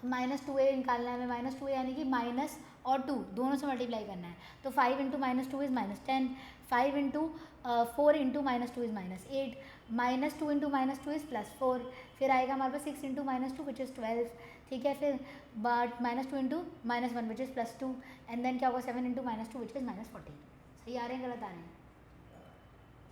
-2a निकालना है हमें। -2a यानी कि माइनस और 2 दोनों से मल्टीप्लाई करना है। तो 5 into -2 is -10। 5 into 4 into -2 is -8। -2 into -2 is +4। फिर आएगा हमारे पास 6 इंटू -2 विच इज़ 12। ठीक है, फिर but -2 into -1 which is +2। And then क्या होगा 7 इंटू -2 विच इज़ -14। सही आ रहे हैं, गलत आ रहे हैं?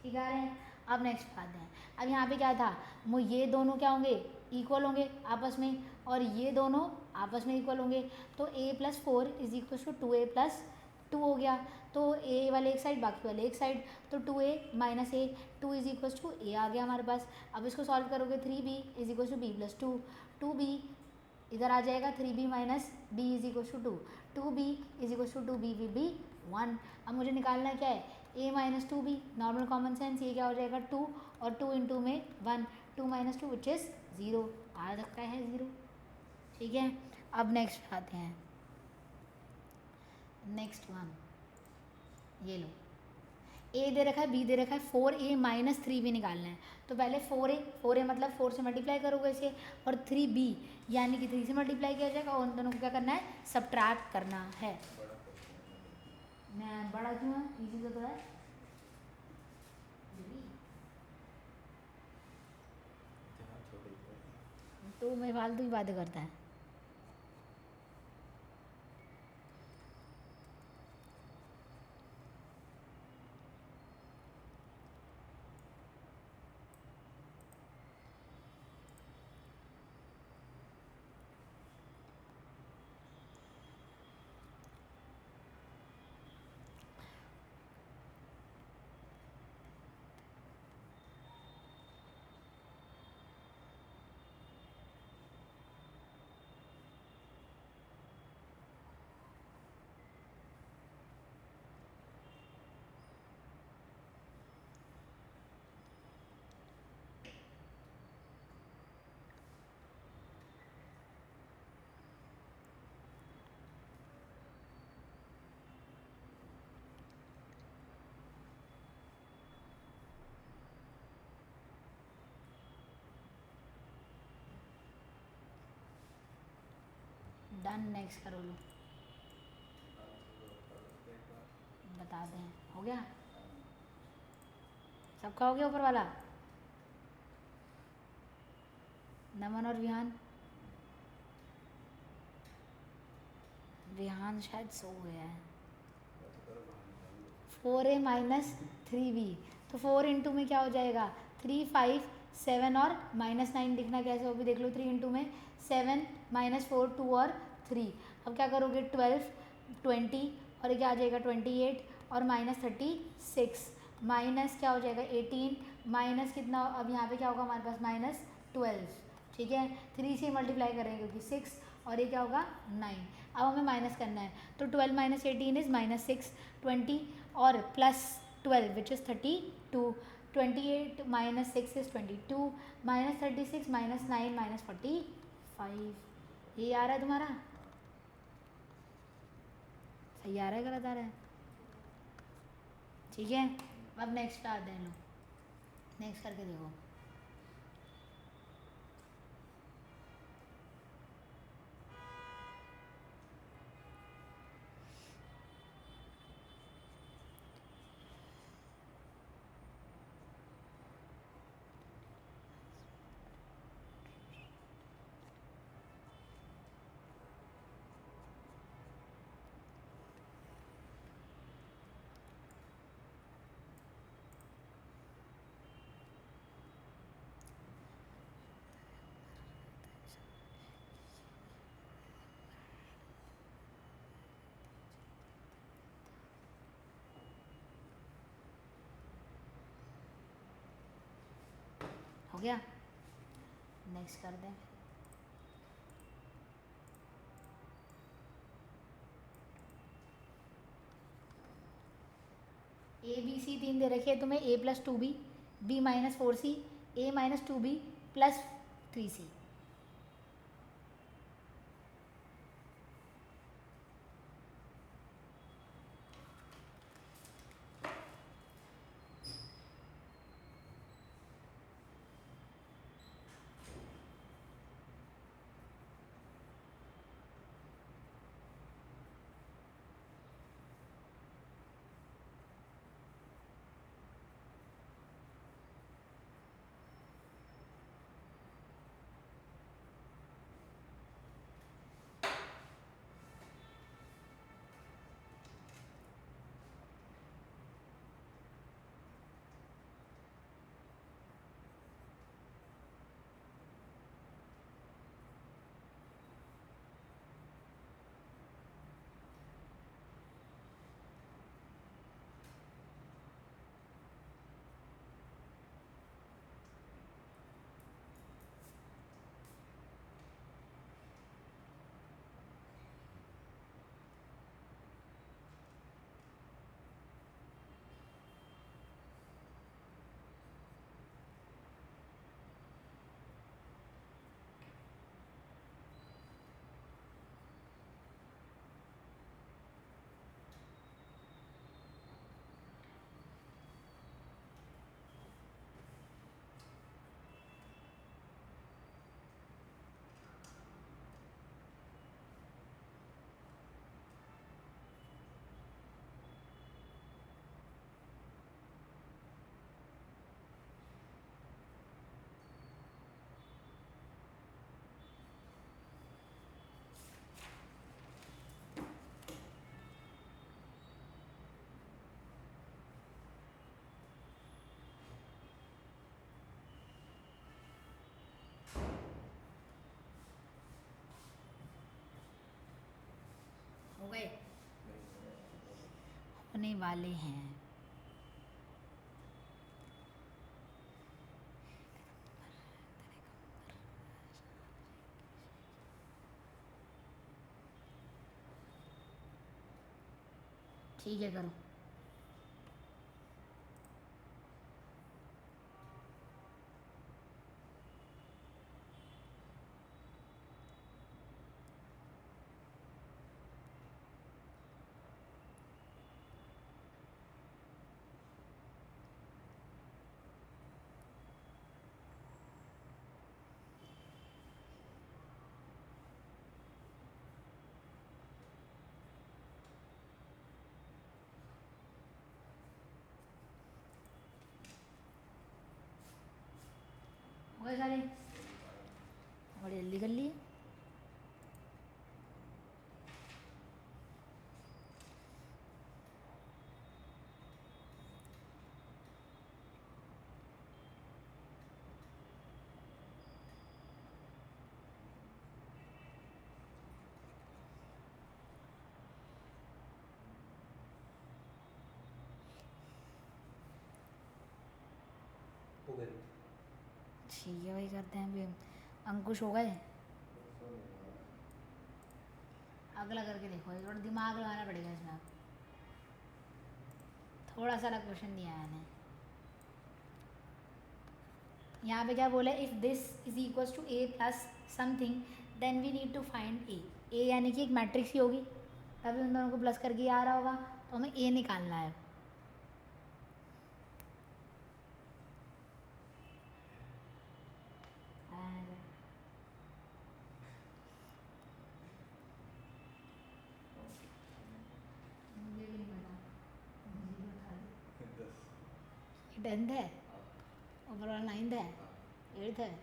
ठीक आ रहे हैं। अब नेक्स्ट आते हैं। अब यहाँ पे क्या था, वो ये दोनों क्या होंगे, इक्वल होंगे आपस में, और ये दोनों आपस में इक्वल होंगे। तो a + 4 is equal to 2a + 2 हो गया। तो a वाले एक साइड, बाकी वाले एक साइड, तो 2a - a 2 is equal to a आ गया हमारे पास। अब इसको सॉल्व करोगे 3b is equal to b + 2। 2b इधर आ जाएगा, 3b - b is equal to 2। 2b is equal to 2b will be 1। अब मुझे निकालना क्या है, a - 2b, normal common sense, ये क्या हो जाएगा 2 और 2 इंटू में 1, 2 - 2 विच इज़ 0 आ सकता है 0। ठीक है, अब नेक्स्ट आते हैं। नेक्स्ट वन ये लो, a दे रखा है, b दे रखा है, 4a - 3b निकालना है। तो पहले 4a मतलब 4 से मल्टीप्लाई करोगे इसे, और 3b यानी कि 3 से मल्टीप्लाई किया जाएगा, और उन दोनों को क्या करना है, सब्ट्रैक्ट करना है। बड़ा क्वेश्चन है। मैं बड़ा क्यों है, इजी तो है। जहाँ छोटे थे। तो मैं फालतू की बातें करता है। डन, नेक्स्ट करो लो, आंसर कर सकते एक बार। बता दें। हो गया, सबका हो गया ऊपर वाला। नमन और विहान, विहान शायद सो गया है। वैसे करो बाहर निकाल दो। 4a माइनस 3b, तो 4 इंटू में क्या हो जाएगा 3, 5, 7 और -9 दिखना कैसे हो भी देख लो। 3 इंटू में 7 -4 2 और 3। अब क्या करोगे 12 20 और ये क्या आ जाएगा 28 और -36 माइनस क्या हो जाएगा 18 माइनस कितना, अब यहाँ पे क्या होगा हमारे पास -12। ठीक है, 3 से मल्टीप्लाई करेंगे क्योंकि 6 और ये क्या होगा 9। अब हमें माइनस करना है तो 12 - 18 इज -6, 20 और +12 विच इज़ 32, 28 - 6 इज 22, -36 -9 -45। ये आ रहा है तुम्हारा, सही आ रहा है गलत आ रहा है? ठीक है, अब नेक्स्ट आ दें लो, नेक्स्ट करके देखो। हो गया, नेक्स्ट कर दें। ABC 3 दे रखे हैं तुम्हें, A+2B, B-4C, A-2B +3C। हो गए, होने वाले हैं। ठीक है, करो। गए सारे? बड़ी जल्दी कर लिए। हो गए। ठीक है, वही करते हैं अभी। अंकुश हो गए? अगला करके देखो, थोड़ा दिमाग लगाना पड़ेगा इसमें। अब थोड़ा सा अलग क्वेश्चन दिया है मैंने। यहाँ पे क्या बोला, if this is equals to A plus something then we need to find A. A यानी कि एक मैट्रिक्स ही होगी, तभी उन दोनों को प्लस करके आ रहा होगा, तो हमें ए निकालना है। मुझे भी नहीं पता। 10। 10th है, हाँ ऊपर वाला 9th है, हाँ 8th है। हाँ।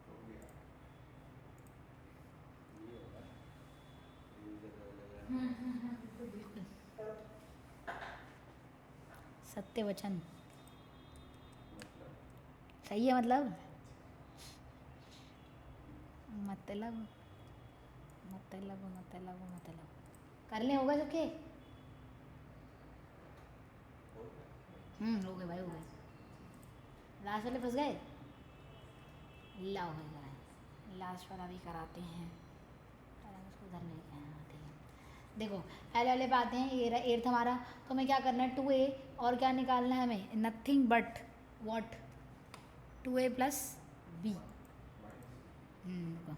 हो गया। ये होगा। ये जगह बिल्कुल सत्य वचन मतलब सही है, मतलब मतलब मतलब मतलब मतलब करने होगा सबके। हो गया। हो गए भाई, हो गए। लास्ट वाले फंस गए। लाओ भाई कराए, लास्ट वाला भी कराते हैं। पहले उसको उधर लेके आना, ठीक है। देखो पहले वाले पे आते हैं, ये रहा 8th हमारा। तो हमें क्या करना है, 2a और क्या निकालना है हमें, nothing but what, 2a plus b. रुको,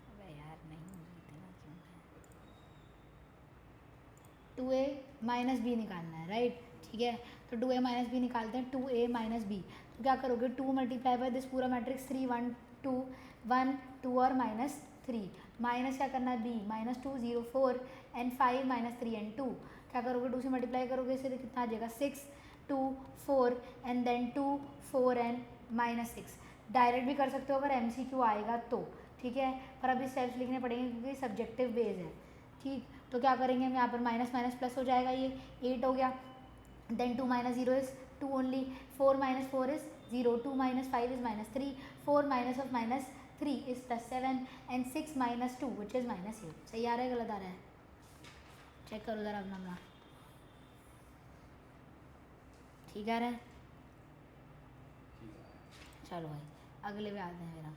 अबे यार नहीं होगी, इतना क्यों है। 2a माइनस बी निकालना है, राइट, ठीक है। तो 2a माइनस बी निकालते हैं, 2a माइनस बी। तो क्या करोगे, 2 मल्टीप्लाई बाय दिस पूरा मैट्रिक्स 3 1 2 1 2 और माइनस 3। माइनस क्या करना है, b minus 2 0 4 and 5 minus 3 and 2। क्या करोगे, 2 से मल्टीप्लाई करोगे, इससे कितना आ जाएगा 6 2 4 and then 2 4 and minus 6। Direct भी कर सकते हो अगर MCQ आएगा तो, ठीक है। पर अभी स्टेप्स लिखने पड़ेंगे क्योंकि सब्जेक्टिव बेस है, ठीक। तो क्या करेंगे हम यहाँ पर, माइनस माइनस प्लस हो जाएगा, ये 8 हो गया। Then 2 minus 0 is 2 only, 4 minus 4 is 0, 2 minus 5 is minus 3, 4 minus of minus 3 is plus 7 and 6 minus 2 which is minus 8। सही आ रहा है, गलत आ रहा है? चेक करो ज़रा अपना। ठीक आ रहा है? ठीक है। चलो भाई अगले पे आते हैं मेरा।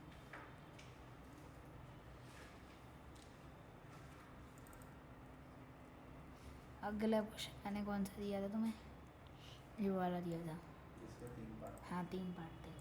अगला क्वेश्चन मैंने कौन सा दिया था तुम्हें, ये वाला दिया था। इसके 3 पार्ट। हाँ 3 पार्ट थे,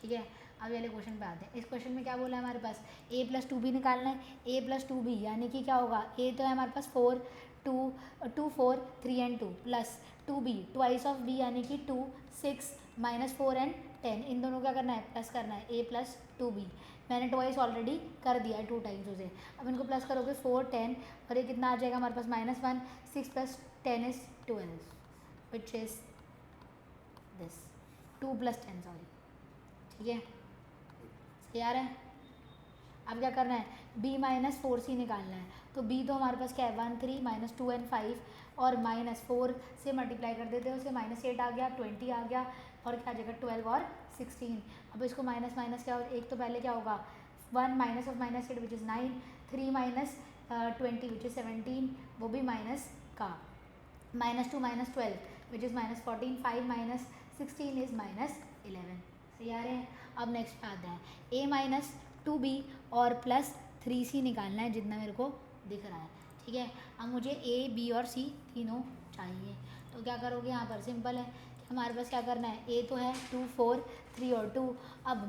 ठीक है। अब वाले क्वेश्चन पे आते हैं। इस क्वेश्चन में क्या बोला है हमारे पास, a प्लस 2b निकालना है। a प्लस 2b यानी कि क्या होगा, a तो है हमारे पास 4 2 4 3 and 2 plus 2b twice of b यानी कि 2 6 माइनस 4 एंड 10। इन दोनों क्या करना है, प्लस करना है, a प्लस 2b। मैंने ट्वाइस ऑलरेडी कर दिया है 2 टाइम्स उसे। अब इनको प्लस करोगे 4 10 और ये कितना आ जाएगा हमारे पास, minus 1 6 plus 10 is 12 which is this 2 plus 10 sorry, ठीक है। सही आ रहा है? अब क्या करना है, b माइनस 4c निकालना है। तो b तो हमारे पास क्या है 1 3 माइनस 2 एंड 5 और माइनस 4 से मल्टीप्लाई कर देते हैं उसे, माइनस 8 आ गया, 20 आ गया और क्या आ जाएगा 12 और 16। अब इसको माइनस माइनस क्या, और एक तो पहले क्या होगा 1 minus of minus 8 which is 9, 3 minus 20 which is 17, वो भी माइनस का, minus 2 minus 12 which is minus 14, 5 minus 16 is minus 11। सही आ रहे हैं? अब नेक्स्ट पे आता है, a माइनस 2b और प्लस 3c निकालना है जितना मेरे को दिख रहा है, ठीक है। अब मुझे ए बी और सी तीनों चाहिए, तो क्या करोगे यहाँ पर, सिंपल है कि हमारे पास क्या करना है, ए तो है 2 4 3 और 2, अब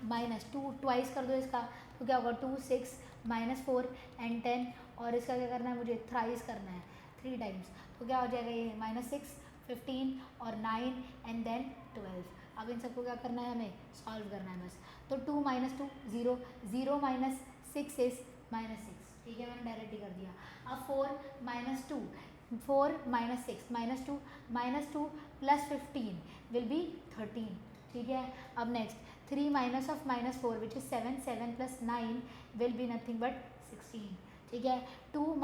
माइनस 2 ट्वाइस कर दो इसका, तो क्या होगा 2 6 -4 एंड 10, और इसका क्या करना है मुझे, थ्राइस करना है 3 टाइम्स, तो क्या हो जाएगा ये -6 15 और 9 एंड देन 12। अब इन सबको क्या करना है, हमें सॉल्व करना है बस। तो 2 - 2 0, 0 - 6 इज -6, ठीक है, मैंने डायरेक्टली कर दिया। अब 4 - 2, 4 - 6 -2 -2 + 15 विल बी 13, ठीक है। अब next 3 minus of -4 which is 7, 7 + 9 will be nothing but 16, ठीक है। 2 -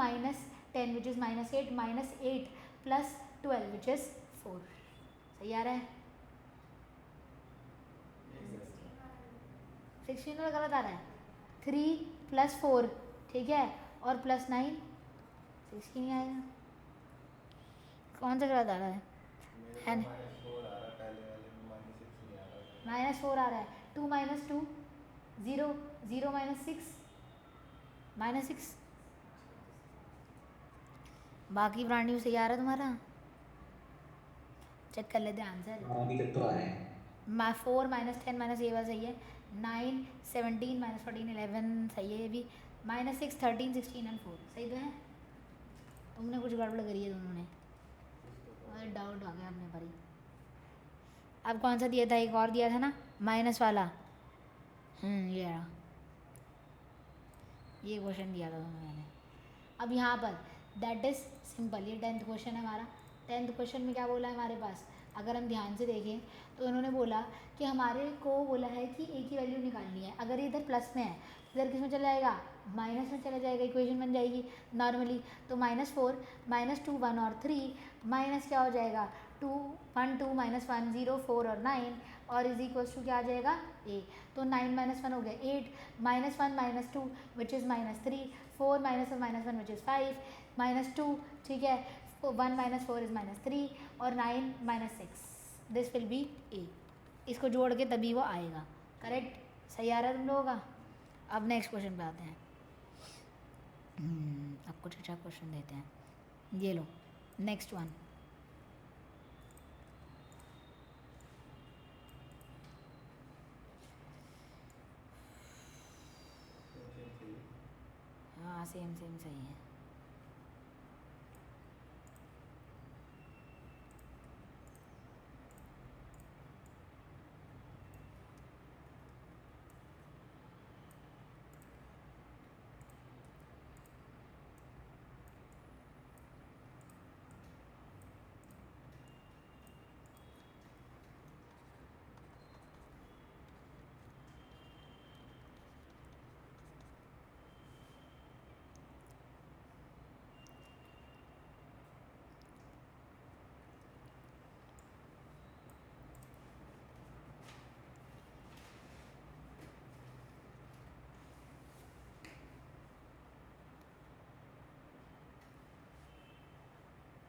10 विच इज -8 -8 + 12 विच इज 4, सही आ रहा है। 16 वाला गलत आ रहा है, 3 + 4, ठीक है, और +9 16 ही आएगा, कौन सा गलत आ रहा है, मेरे को -4 आ रहा है, पहले वाले में -6 नहीं आ रहा था। -4 आ रहा है, 2 - 2 0, 0 - 6 -6, बाकी ब्रांड सही आ रहा है तुम्हारा, चेक कर लेते हैं आंसर। हाँ अभी तक तो आ रहा है। 4 - 10 माइनस ये वाला सही है, 9 17 -14 11 सही है, ये भी -6 13 16 एंड 4 सही तो है। तुमने कुछ गड़बड़ करी है दोनों ने, और डाउट आ गया अपने पर ही। अब कौन सा दिया था, एक और दिया था ना माइनस वाला, ये रहा, ये क्वेश्चन दिया था मैंने। अब यहाँ पर दैट इज़ सिंपल, ये 10th क्वेश्चन है हमारा। 10th क्वेश्चन में क्या बोला है हमारे पास, अगर हम ध्यान से देखें तो उन्होंने बोला कि हमारे को बोला है कि ए की वैल्यू निकालनी है, अगर इधर प्लस में है इधर किस में चला जाएगा, माइनस में चला जाएगा, इक्वेशन बन जाएगी नॉर्मली। तो -4 -2 1 और 3 माइनस क्या हो जाएगा 2 1 2 -1 0 4 और 9 और इज इक्वल टू क्या आ जाएगा ए। तो 9 - 1 हो गया 8, -1 - 2 विच इज़ -3, 4 - 1 विच इज़ 5 -2, ठीक है, 1 - 4 इज़ -3 और 9 - 6, दिस विल बी ए। इसको जोड़ के तभी वो आएगा, करेक्ट, सही आ रहा है तुम लोगों का। अब नेक्स्ट क्वेश्चन पे आते हैं। अब कुछ अच्छा क्वेश्चन देते हैं, ये लो नेक्स्ट वन। हाँ सेम सेम सही है।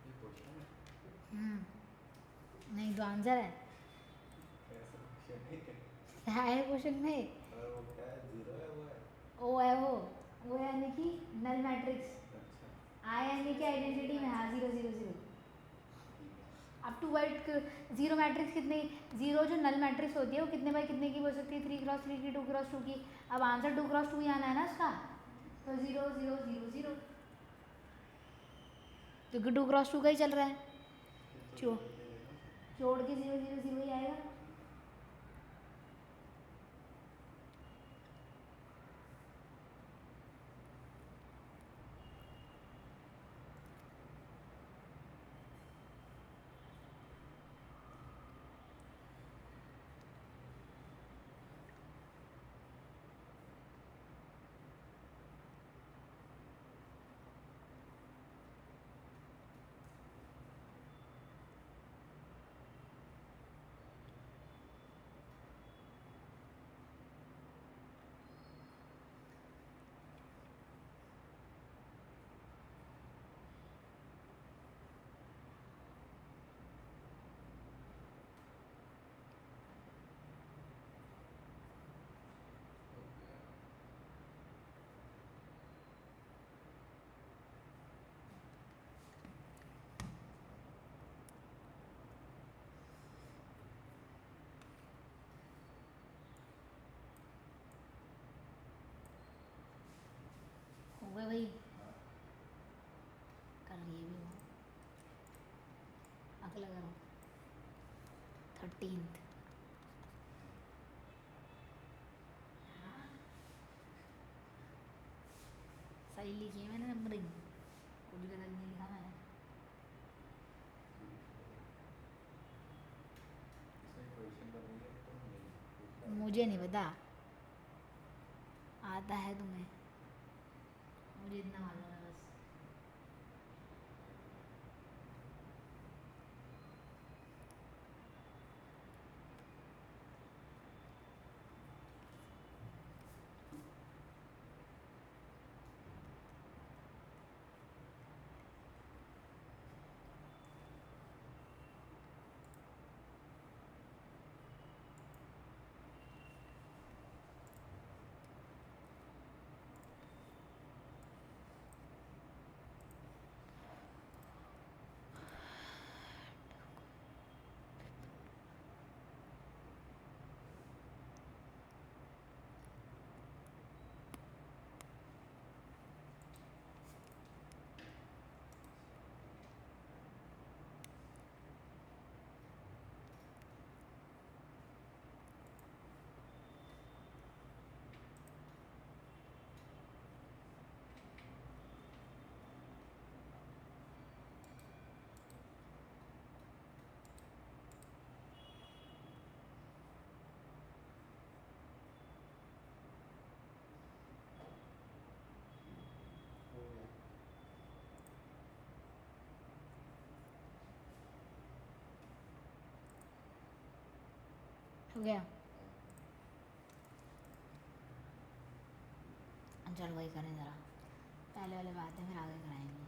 ये क्वेश्चन है, नहीं तो आंसर है, ऐसा क्वेश्चन है क्या? क्या है क्वेश्चन में, और वो क्या है, 0 है वो है? ओ है वो यानी कि नल मैट्रिक्स, अच्छा आई यानी कि आइडेंटिटी में, हाँ 0 0 0 ठीक है। Up to word. Zero matrix कितने, जीरो जो नल मैट्रिक्स होती है वो कितने बाई कितने की हो सकती है, 3 × 3 की, 2 × 2 की। अब आंसर 2 × 2 ही आना है ना इसका, तो 0 0 0 0, क्योंकि 2 × 2 का ही चल रहा है, फिर तो जो 0 ले लेना। जोड़ के 0 0 0 ही आएगा। 13th। सही लिखी है मैंने नंबरिंग, कुछ गलत नहीं लिखा मैंने। इसमें क्वेश्चन बनेंगे तो नहीं मुझे नहीं पता, आता है तुम्हें, मुझे इतना मालूम है बस। हो गया। हो गया, चलो वही करें ज़रा, पहले वाले बातें फिर आगे कराएंगे।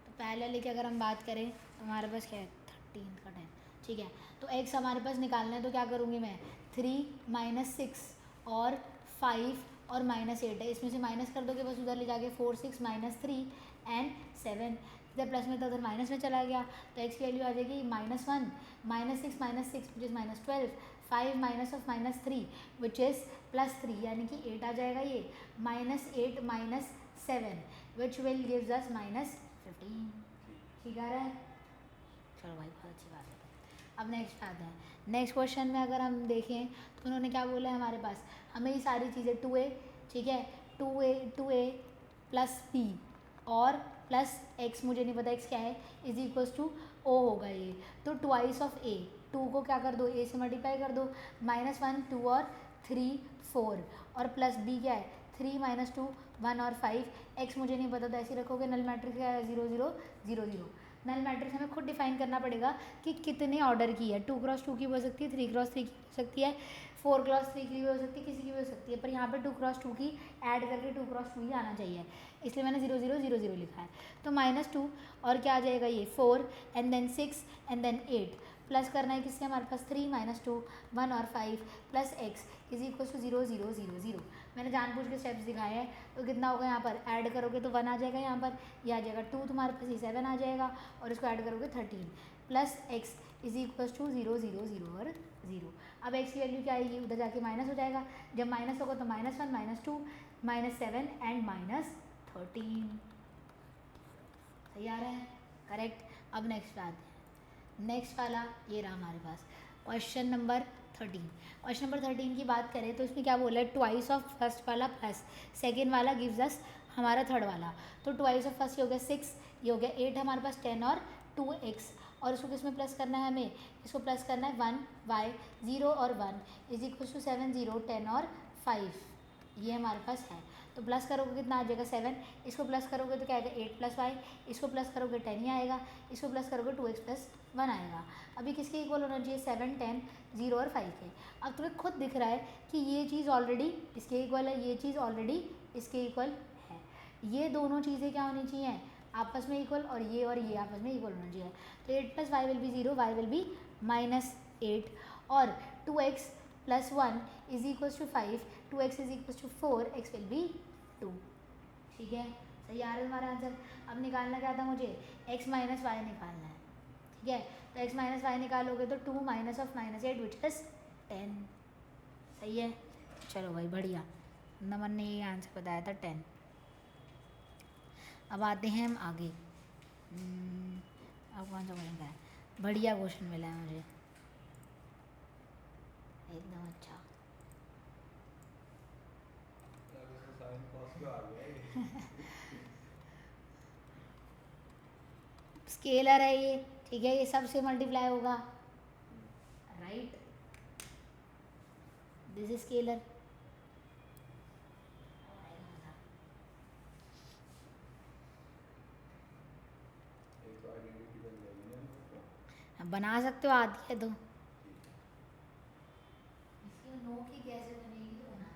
तो पहले वाले की अगर हम बात करें तो हमारे पास क्या है, 13 का 10, ठीक है। तो एक्स हमारे पास निकालना है, तो क्या करूँगी मैं, 3 - 6 और 5 और -8 है, इसमें से माइनस कर दोगे बस, उधर ले जाके 4 6 -3 एंड 7, इधर प्लस में था उधर माइनस में चला गया, तो एक्स की वैल्यू आ जाएगी -1 -6 विच इज़ -12, 5 -3 विच इज़ +3, यानी कि 8 आ जाएगा ये, -8 - 7 विच विल गिव्स अस -15। ठीक आ रहा है, चलो भाई बहुत अच्छी बात है। अब नेक्स्ट आते हैं, नेक्स्ट क्वेश्चन में अगर हम देखें तो उन्होंने क्या बोला है हमारे पास, हमें ये सारी चीज़ें 2a, ठीक है, 2a प्लस b और प्लस x, मुझे नहीं पता x क्या है, इज इक्वल्स टू o होगा ये, तो ट्वाइस ऑफ a, 2 को क्या कर दो, a से मल्टीप्लाई कर दो, -1 2 और 3 4 और प्लस b क्या है, 3 - 2 1 और 5, x मुझे नहीं पता, तो ऐसे रखोगे, नल मैट्रिक्स क्या है 0 0 0 0। नल मैट्रिक्स हमें खुद डिफाइन करना पड़ेगा कि कितने ऑर्डर की है, 2x2 की हो सकती है, 3x3 की हो सकती है, 4x3 की भी हो सकती है, किसी की भी हो सकती है, पर यहाँ पे 2x2 की ऐड करके 2x2 ही आना चाहिए, इसलिए मैंने 0 0 0 0 लिखा है। तो -2 और क्या आ जाएगा ये 4 and then 6 and then 8, plus करना है किससे, हमारे पास 3 - 2 1 और 5 plus x is equal to 0 0 0 0। मैंने जानबूझ के स्टेप्स दिखाए हैं, तो कितना होगा यहाँ पर, ऐड करोगे तो 1 आ जाएगा, यहाँ पर ये आ जाएगा 2, तुम्हारे पास ये 7 आ जाएगा, और इसको ऐड करोगे 13 plus x is equal to 0 0 0 और 0। अब x की वैल्यू क्या आएगी, उधर जाके माइनस हो जाएगा, जब माइनस होगा तो -1 -2 -7 एंड -13। सही आ रहा है, करेक्ट। अब नेक्स्ट आते हैं, नेक्स्ट वाला ये रहा हमारे पास, क्वेश्चन नंबर 13। क्वेश्चन नंबर 13 की बात करें तो इसमें क्या बोला है, ट्वाइस ऑफ फर्स्ट वाला प्लस सेकेंड वाला गिव्स अस हमारा थर्ड वाला, तो ट्वाइस ऑफ फर्स्ट ये हो गया 6, ये हो गया 8 हमारे पास 10 और 2x, और इसको किसमें प्लस करना है हमें, इसको प्लस करना है 1y 0 और 1 इज इक्वल टू 7 0 10 और 5, ये हमारे पास है। तो प्लस करोगे कितना आ जाएगा 7, इसको प्लस करोगे तो क्या आएगा 8 + y, इसको प्लस करोगे 10 ही आएगा, इसको प्लस करोगे 2x + 1 आएगा। अभी किसके इक्वल होना चाहिए, 7 10 0 और 5 के। अब तुम्हें खुद दिख रहा है कि ये चीज़ ऑलरेडी इसके इक्वल है, ये चीज़ ऑलरेडी इसके इक्वल है, ये दोनों चीज़ें क्या होनी चाहिए, आपस में इक्वल, और ये आपस में इक्वल होना चाहिए। तो 8 + y will be 0, y will be -8 और 2x + 1 is equal to 5, 2x is equal to 4, x will be 2। ठीक है, सही आ रहा है हमारा आंसर। अब निकालना क्या था मुझे, x - y निकालना है, ठीक है, तो x - y निकालोगे तो 2 - -8 विच इज 10। सही है, चलो भाई बढ़िया, नमन ने ये आंसर बताया था 10। अब आते हैं हम आगे, अब कौन सा क्वेश्चन का है, बढ़िया क्वेश्चन मिला है मुझे, एकदम अच्छा। यार इसमें साइन कॉस क्यों आ गया ये? स्केलर है ये, ठीक है, ये सबसे मल्टीप्लाई होगा, राइट, दिस इज स्केलर। ये तो आइडेंटिटी बन जाएगी ना इसको। बना सकते हो, आती है तो। ठीक है। इसकी नो की कैसे बनेगी तो बना।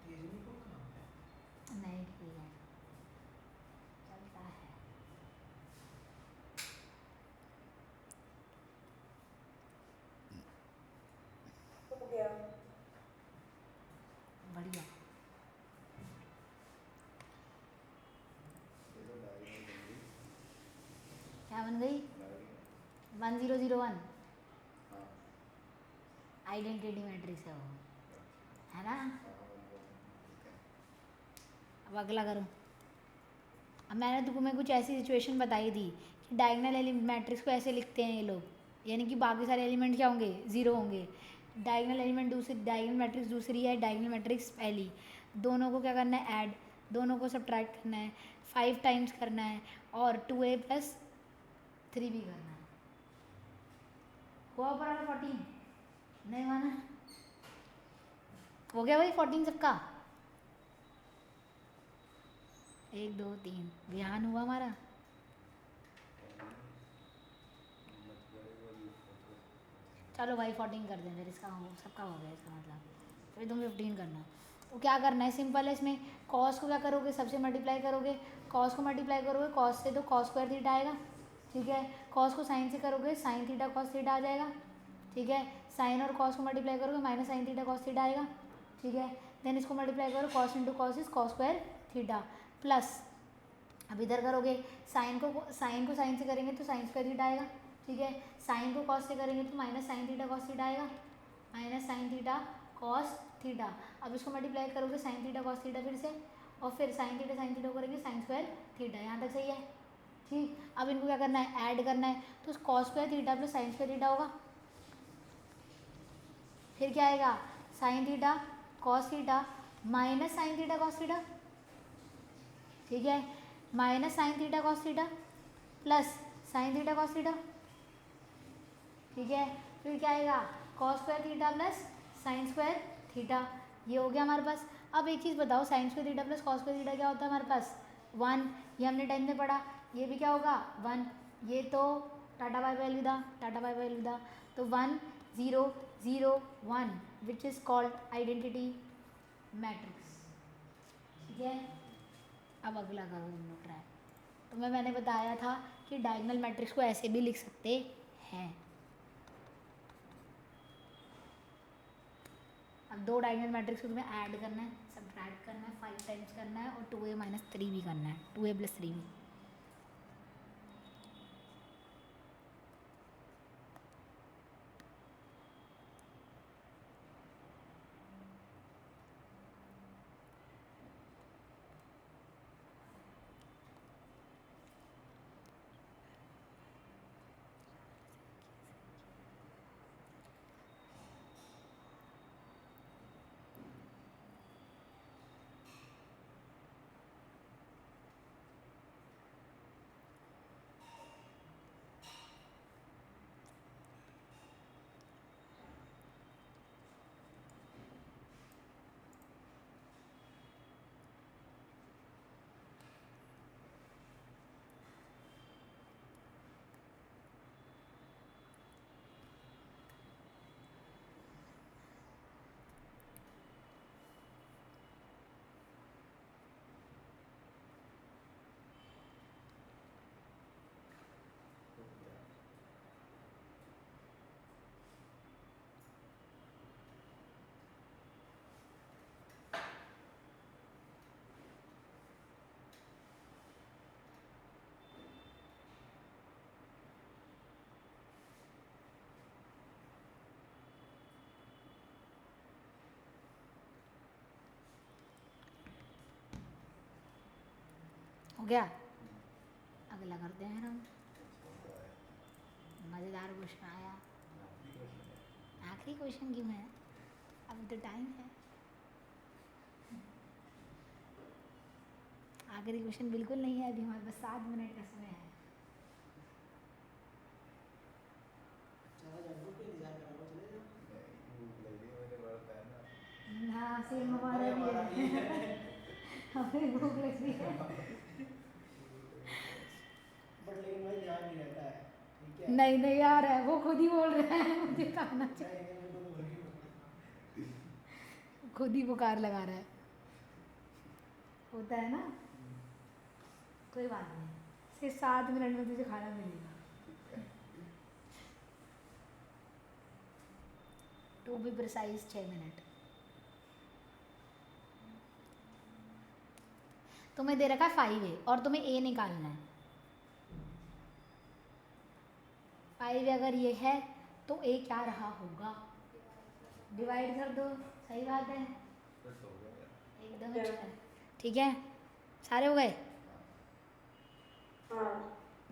तेजनी को कहाँ है? नहीं ठीक है, चलता है। हो गया। बढ़िया। ये तो डायगोनल बन गई। क्या बन गई? डायगोनल। 1001 हाँ। आइडेंटिटी मैट्रिक्स है वो, अच्छा। है ना। हाँ 1 ठीक है। अब अगला करो। अब मैंने तुम्हें कुछ ऐसी सिचुएशन बताई थी कि डायगोनल मैट्रिक्स को ऐसे लिखते हैं ये लोग, यानी कि बाकी सारे एलिमेंट क्या होंगे, ज़ीरो होंगे। डायगोनल एलिमेंट दूसरी, डायगोनल मैट्रिक्स दूसरी है, डायगोनल मैट्रिक्स पहली। दोनों को क्या करना है, ऐड, दोनों को सब्ट्रैक्ट करना है, 5 टाइम्स करना है, और 2a + 3b करना है। हुआ ऊपर वाला 14? नहीं हुआ ना? हो गया भाई 14 सबका? 1 2 3 ध्यान हुआ हमारा। मत करेगा ये फोटो। चलो भाई 14 कर दें फिर, इसका हो, सबका हो गया इसका मतलब, फिर तुम 15 करना। तो क्या करना है, सिंपल है इसमें। कॉस को क्या करोगे, सबसे मल्टीप्लाई करोगे, कॉस को मल्टीप्लाई करोगे कॉस से, तो कॉस स्क्वायर थीटा आएगा, ठीक है। कॉस को साइन से करोगे, साइन थीटा कॉस थीटा आ जाएगा, ठीक है। साइन और कॉस को मल्टीप्लाई करोगे, minus sine theta cos theta आएगा, ठीक है। देन इसको मल्टीप्लाई करो, cos into cos is cos square theta, plus अब इधर करोगे, साइन को साइन से करेंगे तो साइन स्क्वायर थीटा आएगा, ठीक है। साइन को कॉस से करेंगे तो minus sine theta cos theta आएगा, minus sine theta cos theta. अब इसको मल्टीप्लाई करोगे साइन थीटा कॉस थीटा फिर से, और फिर साइन थीटा करेंगे साइन स्क्वायर थीटा, यहाँ तक सही है, ठीक। अब इनको क्या करना है, ऐड करना है, तो cos square theta plus sine square theta होगा, फिर क्या आएगा, sign theta cos theta minus sine theta cos theta, ठीक है, minus sine theta cos theta plus sign theta cos theta, ठीक है। फिर क्या आएगा, cos square theta plus sine square theta, ये हो गया हमारे पास। अब एक चीज़ बताओ, sine square theta plus cos square theta क्या होता है हमारे पास, 1, ये हमने 10 में पढ़ा। ये भी क्या होगा, 1, ये तो टाटा बाय बाय अलविदा, टाटा बाय बाय अलविदा। तो 1 0 0 1 which is called identity matrix, ठीक है। अब अगला करो तुम लोग ट्राई। तुम्हें मैंने बताया था कि डायगोनल मैट्रिक्स को ऐसे भी लिख सकते हैं। अब 2 डायगोनल मैट्रिक्स को तुम्हें ऐड करना है, सब्ट्रैक्ट करना है, 5 टाइम्स करना है, और 2a - 3b करना है, 2a + 3b। हो गया, अगला करते हैं हम। मज़ेदार क्वेश्चन आया। आखिरी क्वेश्चन क्यों है, अभी तो टाइम है। आखिरी क्वेश्चन बिल्कुल नहीं है, अभी हमारे पास 7 मिनट का समय है। हाँ सेम हमारा भी है। हमें भूख लगी है। बट लेकिन भाई ध्यान नहीं रहता है, ठीक है? नहीं नहीं यार है, वो खुद ही बोल रहे हैं मुझे खाना चाहिए, नहीं, मेरे को तो भूख ही नहीं। खुद ही बुखार लगा रहा है। होता है ना, कोई बात नहीं, सिर्फ 7 मिनट में तुझे खाना मिलेगा। To be precise 6 minute. तुम्हें दे रखा है 5a और तुम्हें a निकालना है। 5 अगर ये है तो a क्या रहा होगा, डिवाइड कर दो, सही बात है, एकदम अच्छा है। ठीक है, सारे हो गए। हाँ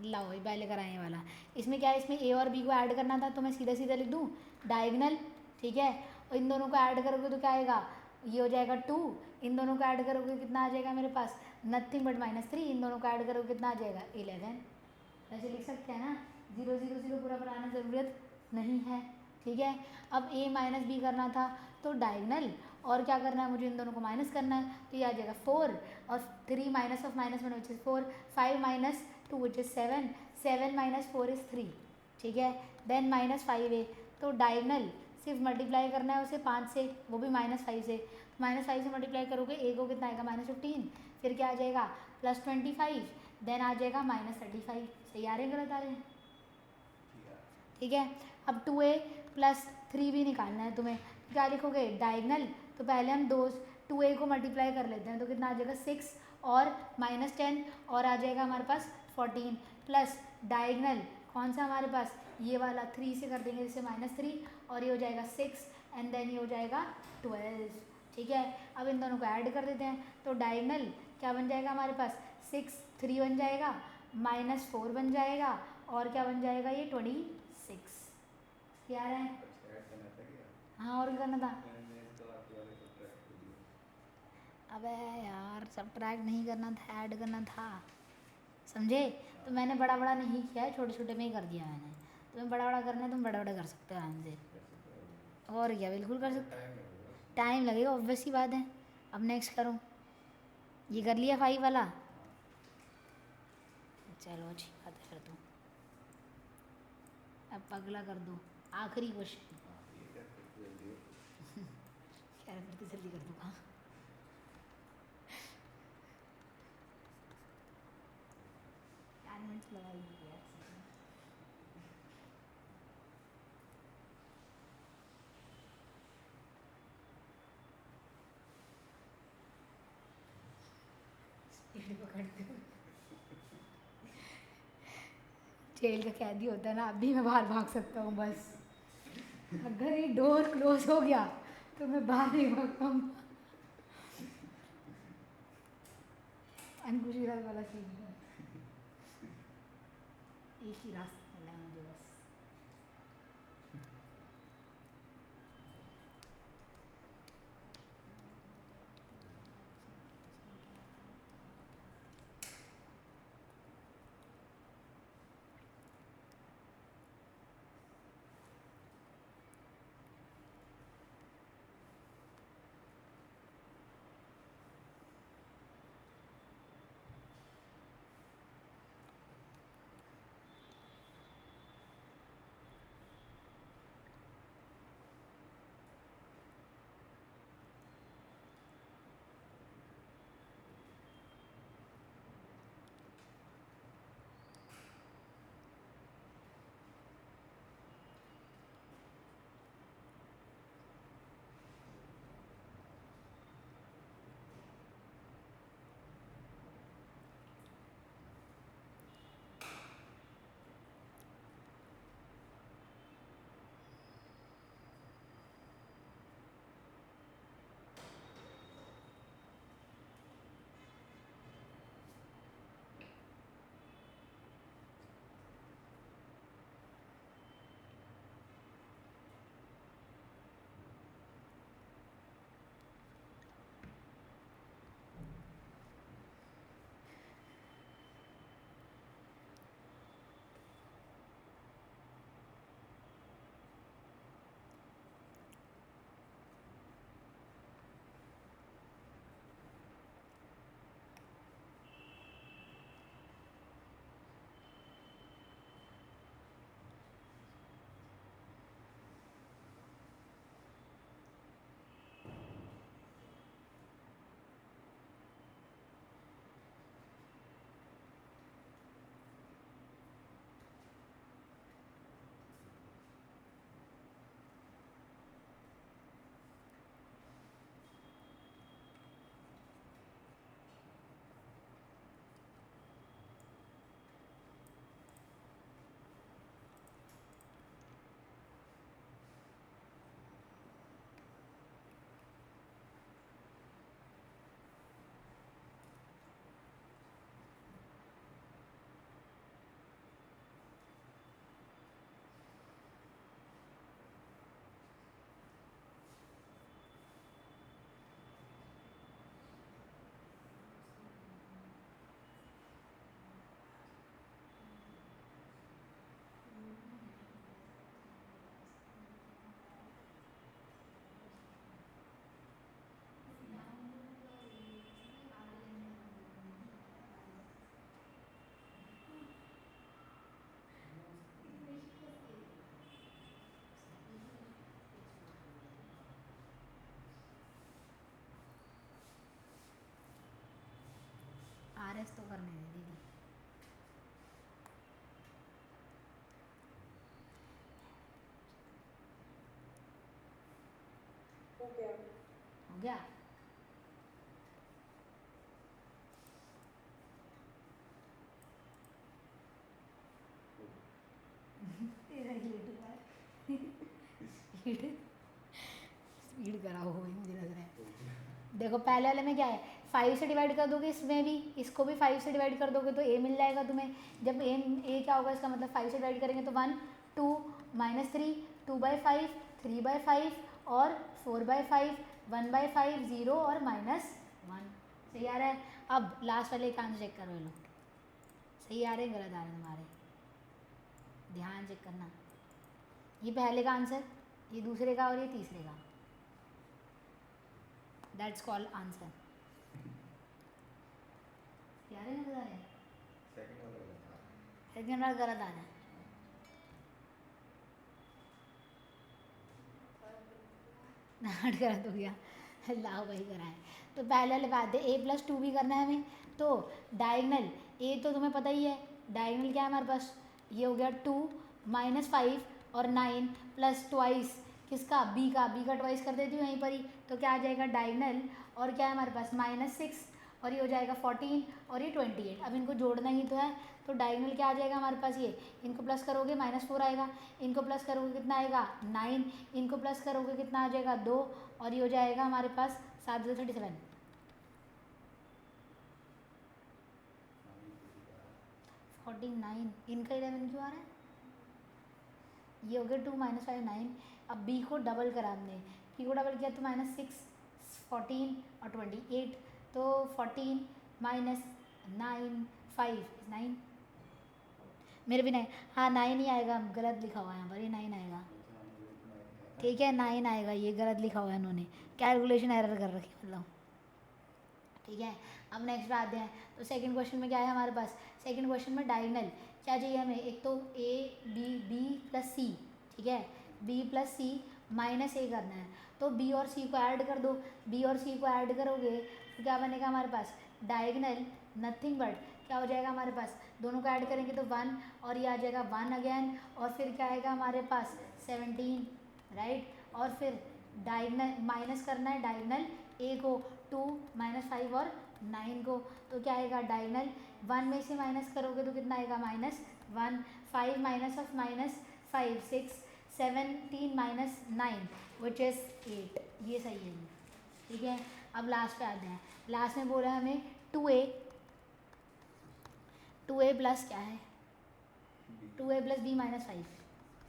लाओ ये पहले कराएं वाला। इसमें क्या है, इसमें a और b को ऐड करना था तो मैं सीधा सीधा लिख दूँ डायगनल, ठीक है। और इन दोनों को ऐड करोगे तो क्या आएगा, ये हो जाएगा 2। इन दोनों को ऐड करोगे कितना आ जाएगा मेरे पास, नथिंग बट -3। इन दोनों को ऐड करोगे कितना आ जाएगा 11। ऐसे लिख सकते हैं ना, 0 0 0 पूरा बनाने की ज़रूरत नहीं है, ठीक है। अब a माइनस बी करना था तो डायगनल, और क्या करना है मुझे, इन दोनों को माइनस करना है, तो ये आ जाएगा 4 और 3 minus of -1 which is 4, 5 minus 2 which is 7, 7 minus 4 is 3, ठीक है। देन -5a, तो डायगनल सिर्फ मल्टीप्लाई करना है उसे 5 से, वो भी -5 से। -5 से मल्टीप्लाई करोगे a को कितना आएगा -15, फिर क्या आ जाएगा +25, देन आ जाएगा -35। सही आ रहे हैं गलत आ रहे हैं, ठीक है। अब 2a + 3 भी निकालना है तुम्हें, क्या लिखोगे डायगनल, तो पहले हम 2a को मल्टीप्लाई कर लेते हैं तो कितना आ जाएगा 6 और -10 और आ जाएगा हमारे पास 14 प्लस डायगनल कौन सा हमारे पास, ये वाला 3 से कर देंगे जैसे -3 और ये हो जाएगा 6 एंड देन ये हो जाएगा 12, ठीक है। अब इन दोनों को ऐड कर देते हैं तो डायगनल क्या बन जाएगा हमारे पास 6, 3 बन जाएगा, -4 बन जाएगा और क्या बन जाएगा ये 26। क्या है, हाँ और क्या करना था, अबे यार सब्ट्रैक्ट नहीं करना था, ऐड करना था, समझे। तो मैंने बड़ा बड़ा नहीं किया है, छोटे छोटे में ही कर दिया मैंने। तुम्हें बड़ा बड़ा करना है, तुम बड़ा बड़ा कर सकते हो आराम से, और क्या बिल्कुल कर सकते हो। टाइम लगेगा ऑब्वियस ही बात है। अब नेक्स्ट करो, ये कर लिया 5 वाला, चलो अच्छी बात है फिर तो। अब अगला कर दो, आखिरी क्वेश्चन। क्या करते जल्दी कर दूँगा। मिनट लगाई यार, पकड़ते हो जेल का कैदी होता है ना, अभी मैं बाहर भाग सकता हूँ बस, अगर ये डोर क्लोज हो गया तो मैं बाहर नहीं भाग पाऊँगा। अंकुशी वाला सीन है, एक ही रास्ता मिला है मुझे बस। रेस्ट तो करने दे दीदी। हो गया। हो गया। तेरा लेट हुआ है। स्पीड कराओ मुझे लग रहा है। देखो पहले वाले में क्या है, 5 से डिवाइड कर दोगे, इसमें भी इसको भी 5 से डिवाइड कर दोगे तो a मिल जाएगा तुम्हें। जब a क्या होगा इसका मतलब 5 से डिवाइड करेंगे तो 1 2 -3 2/5 3/5 और 4/5 1/5 0 और -1। सही आ रहा है। अब लास्ट वाले का आंसर चेक करो ये लोग, सही आ रहे हैं गलत आ रहे हैं तुम्हारे, ध्यान चेक करना। ये पहले का आंसर, ये दूसरे का और ये तीसरे का। That's called answer. यार है नजर आ रहा है, सेकंड वाला गलत था। सेकंड वाला गलत आ रहा है। नाट गलत हो गया, लाओ वही करा है। तो पहले वाले बात है a+2 भी करना है हमें, तो डायगनल a तो तुम्हें पता ही है, डायगनल क्या है हमारे पास, ये हो गया 2 -5 और 9 प्लस ट्वाइस किसका, b का ट्वाइस कर देती हूँ यहीं पर ही, तो क्या आ जाएगा डायगनल, और क्या है हमारे पास -6 और ये हो जाएगा 14 और ये 28। अब इनको जोड़ना ही तो है, तो डायगनल क्या आ जाएगा हमारे पास, ये इनको प्लस करोगे -4 आएगा, इनको प्लस करोगे कितना आएगा 9, इनको प्लस करोगे कितना आ जाएगा 2 और ये हो जाएगा हमारे पास 7 2 37 49। इनका 11 क्यों आ रहा है, ये हो गया 2 -5 9। अब b को डबल करा हमने, b को डबल किया तो -6 14 और 28, तो 14 -9 5 9, मेरे भी 9, हाँ 9 ही आएगा, गलत लिखा हुआ है यहाँ पर, ये 9 आएगा, ठीक है 9 आएगा, ये गलत लिखा हुआ है इन्होंने, कैलकुलेशन एरर कर रखी मतलब, ठीक है। अब नेक्स्ट आते हैं, तो सेकंड क्वेश्चन में क्या है हमारे पास, सेकंड क्वेश्चन में डायगनल क्या चाहिए हमें, एक तो a b प्लस c, ठीक है b plus c minus a करना है, तो b और c को ऐड कर दो, b और c को ऐड करोगे तो क्या बनेगा हमारे पास, डायगनल नथिंग बट क्या हो जाएगा हमारे पास, दोनों को ऐड करेंगे तो 1 और ये आ जाएगा 1 अगेन, और फिर क्या आएगा हमारे पास 17, राइट, और फिर डायगनल माइनस करना है डायगनल a को 2 -5 और 9 को, तो क्या आएगा डायगनल 1 में से माइनस करोगे तो कितना आएगा -1, 5 माइनस ऑफ -5 6 17 -9 विच इज़ 8, ये सही है, ठीक है। अब लास्ट पे आते हैं, लास्ट में बोला हमें 2a प्लस क्या है 2a प्लस b -5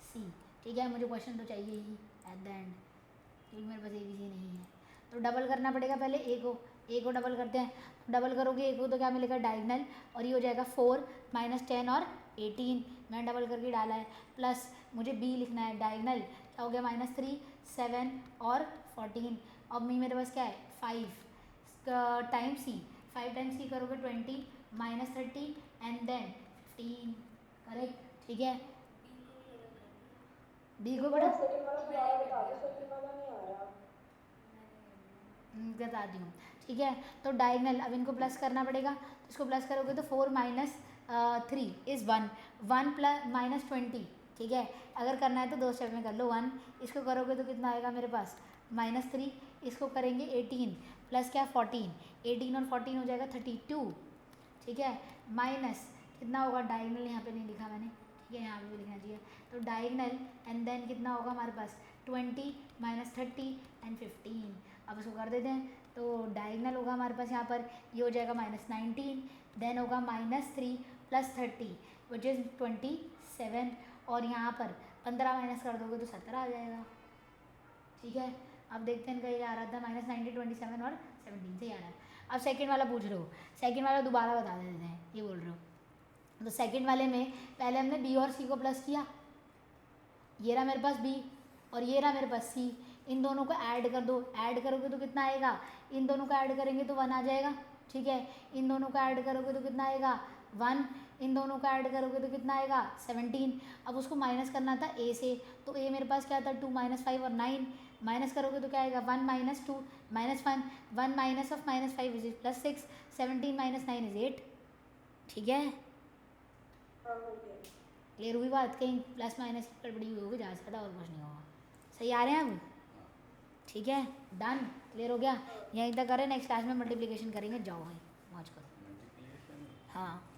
c, ठीक है, मुझे क्वेश्चन तो चाहिए ही एट द एंड, क्योंकि मेरे पास ABC नहीं है, तो डबल करना पड़ेगा पहले a को डबल करते हैं, डबल करोगे a को तो क्या मिलेगा डायगनल, और ये हो जाएगा 4 -10 और 18, मैंने डबल करके डाला है, प्लस मुझे b लिखना है डायगनल, क्या हो गया -3 7 और 14, अब मेरे पास क्या है 5 टाइम्स c, 5 टाइम्स c करोगे 20 -30 एंड देन 15, करेक्ट, ठीक है। b को बड़ा सेकंड वाला दोबारा बता दो, सेकंड वाला नहीं आ रहा। बताती हूँ, ठीक है। तो डायगनल अब इनको प्लस करना पड़ेगा, तो इसको प्लस करोगे तो 4 -3 इज़ 1 प्लस -20, ठीक है, अगर करना है तो 2 स्टेप में कर लो, 1 इसको करोगे तो कितना आएगा मेरे पास -3, इसको करेंगे 18 प्लस क्या 14, 18 और 14 हो जाएगा 32, ठीक है, माइनस कितना होगा डायगनल, यहाँ पे नहीं लिखा मैंने, ठीक है यहाँ पे भी लिखना चाहिए, तो डायगनल एंड देन कितना होगा हमारे पास 20 -30 एंड 15, अब इसको कर देते हैं, तो डायगनल होगा हमारे पास यहाँ पर, ये हो जाएगा -19, देन होगा -3 + 30 विच इज़ 27, और यहाँ पर 15 माइनस कर दोगे तो 17 आ जाएगा, ठीक है। अब देखते हैं इनका ये आ रहा था -19 27 और 17 से आ रहा है। अब सेकंड वाला पूछ रहे हो, सेकंड वाला दोबारा बता देते हैं, ये बोल रहे हो, तो सेकंड वाले में पहले हमने b और c को प्लस किया, ये रहा मेरे पास b और ये रहा मेरे पास c, इन दोनों को ऐड कर दो, ऐड करोगे तो कितना आएगा, इन दोनों को ऐड करेंगे तो 1 आ जाएगा, ठीक है, इन दोनों को ऐड करोगे तो कितना आएगा 1, इन दोनों को ऐड करोगे तो कितना आएगा 17, अब उसको माइनस करना था a से, तो a मेरे पास क्या था 2 -5 और 9, माइनस करोगे तो क्या आएगा 1 -2 -1 1 माइनस ऑफ -5 इज +6, 17 - 9 इज 8, ठीक है, हाँ हो गया। क्लियर हुई बात? कहीं प्लस माइनस की गड़बड़ी हुई होगी, ज़्यादा से ज़्यादा और कुछ नहीं होगा। सही आ रहे हैं अब? ठीक है, डन, क्लियर हो गया। यहीं तक करें, नेक्स्ट क्लास में मल्टीप्लिकेशन करेंगे। जाओ भाई मौज करो। मल्टीप्लिकेशन हाँ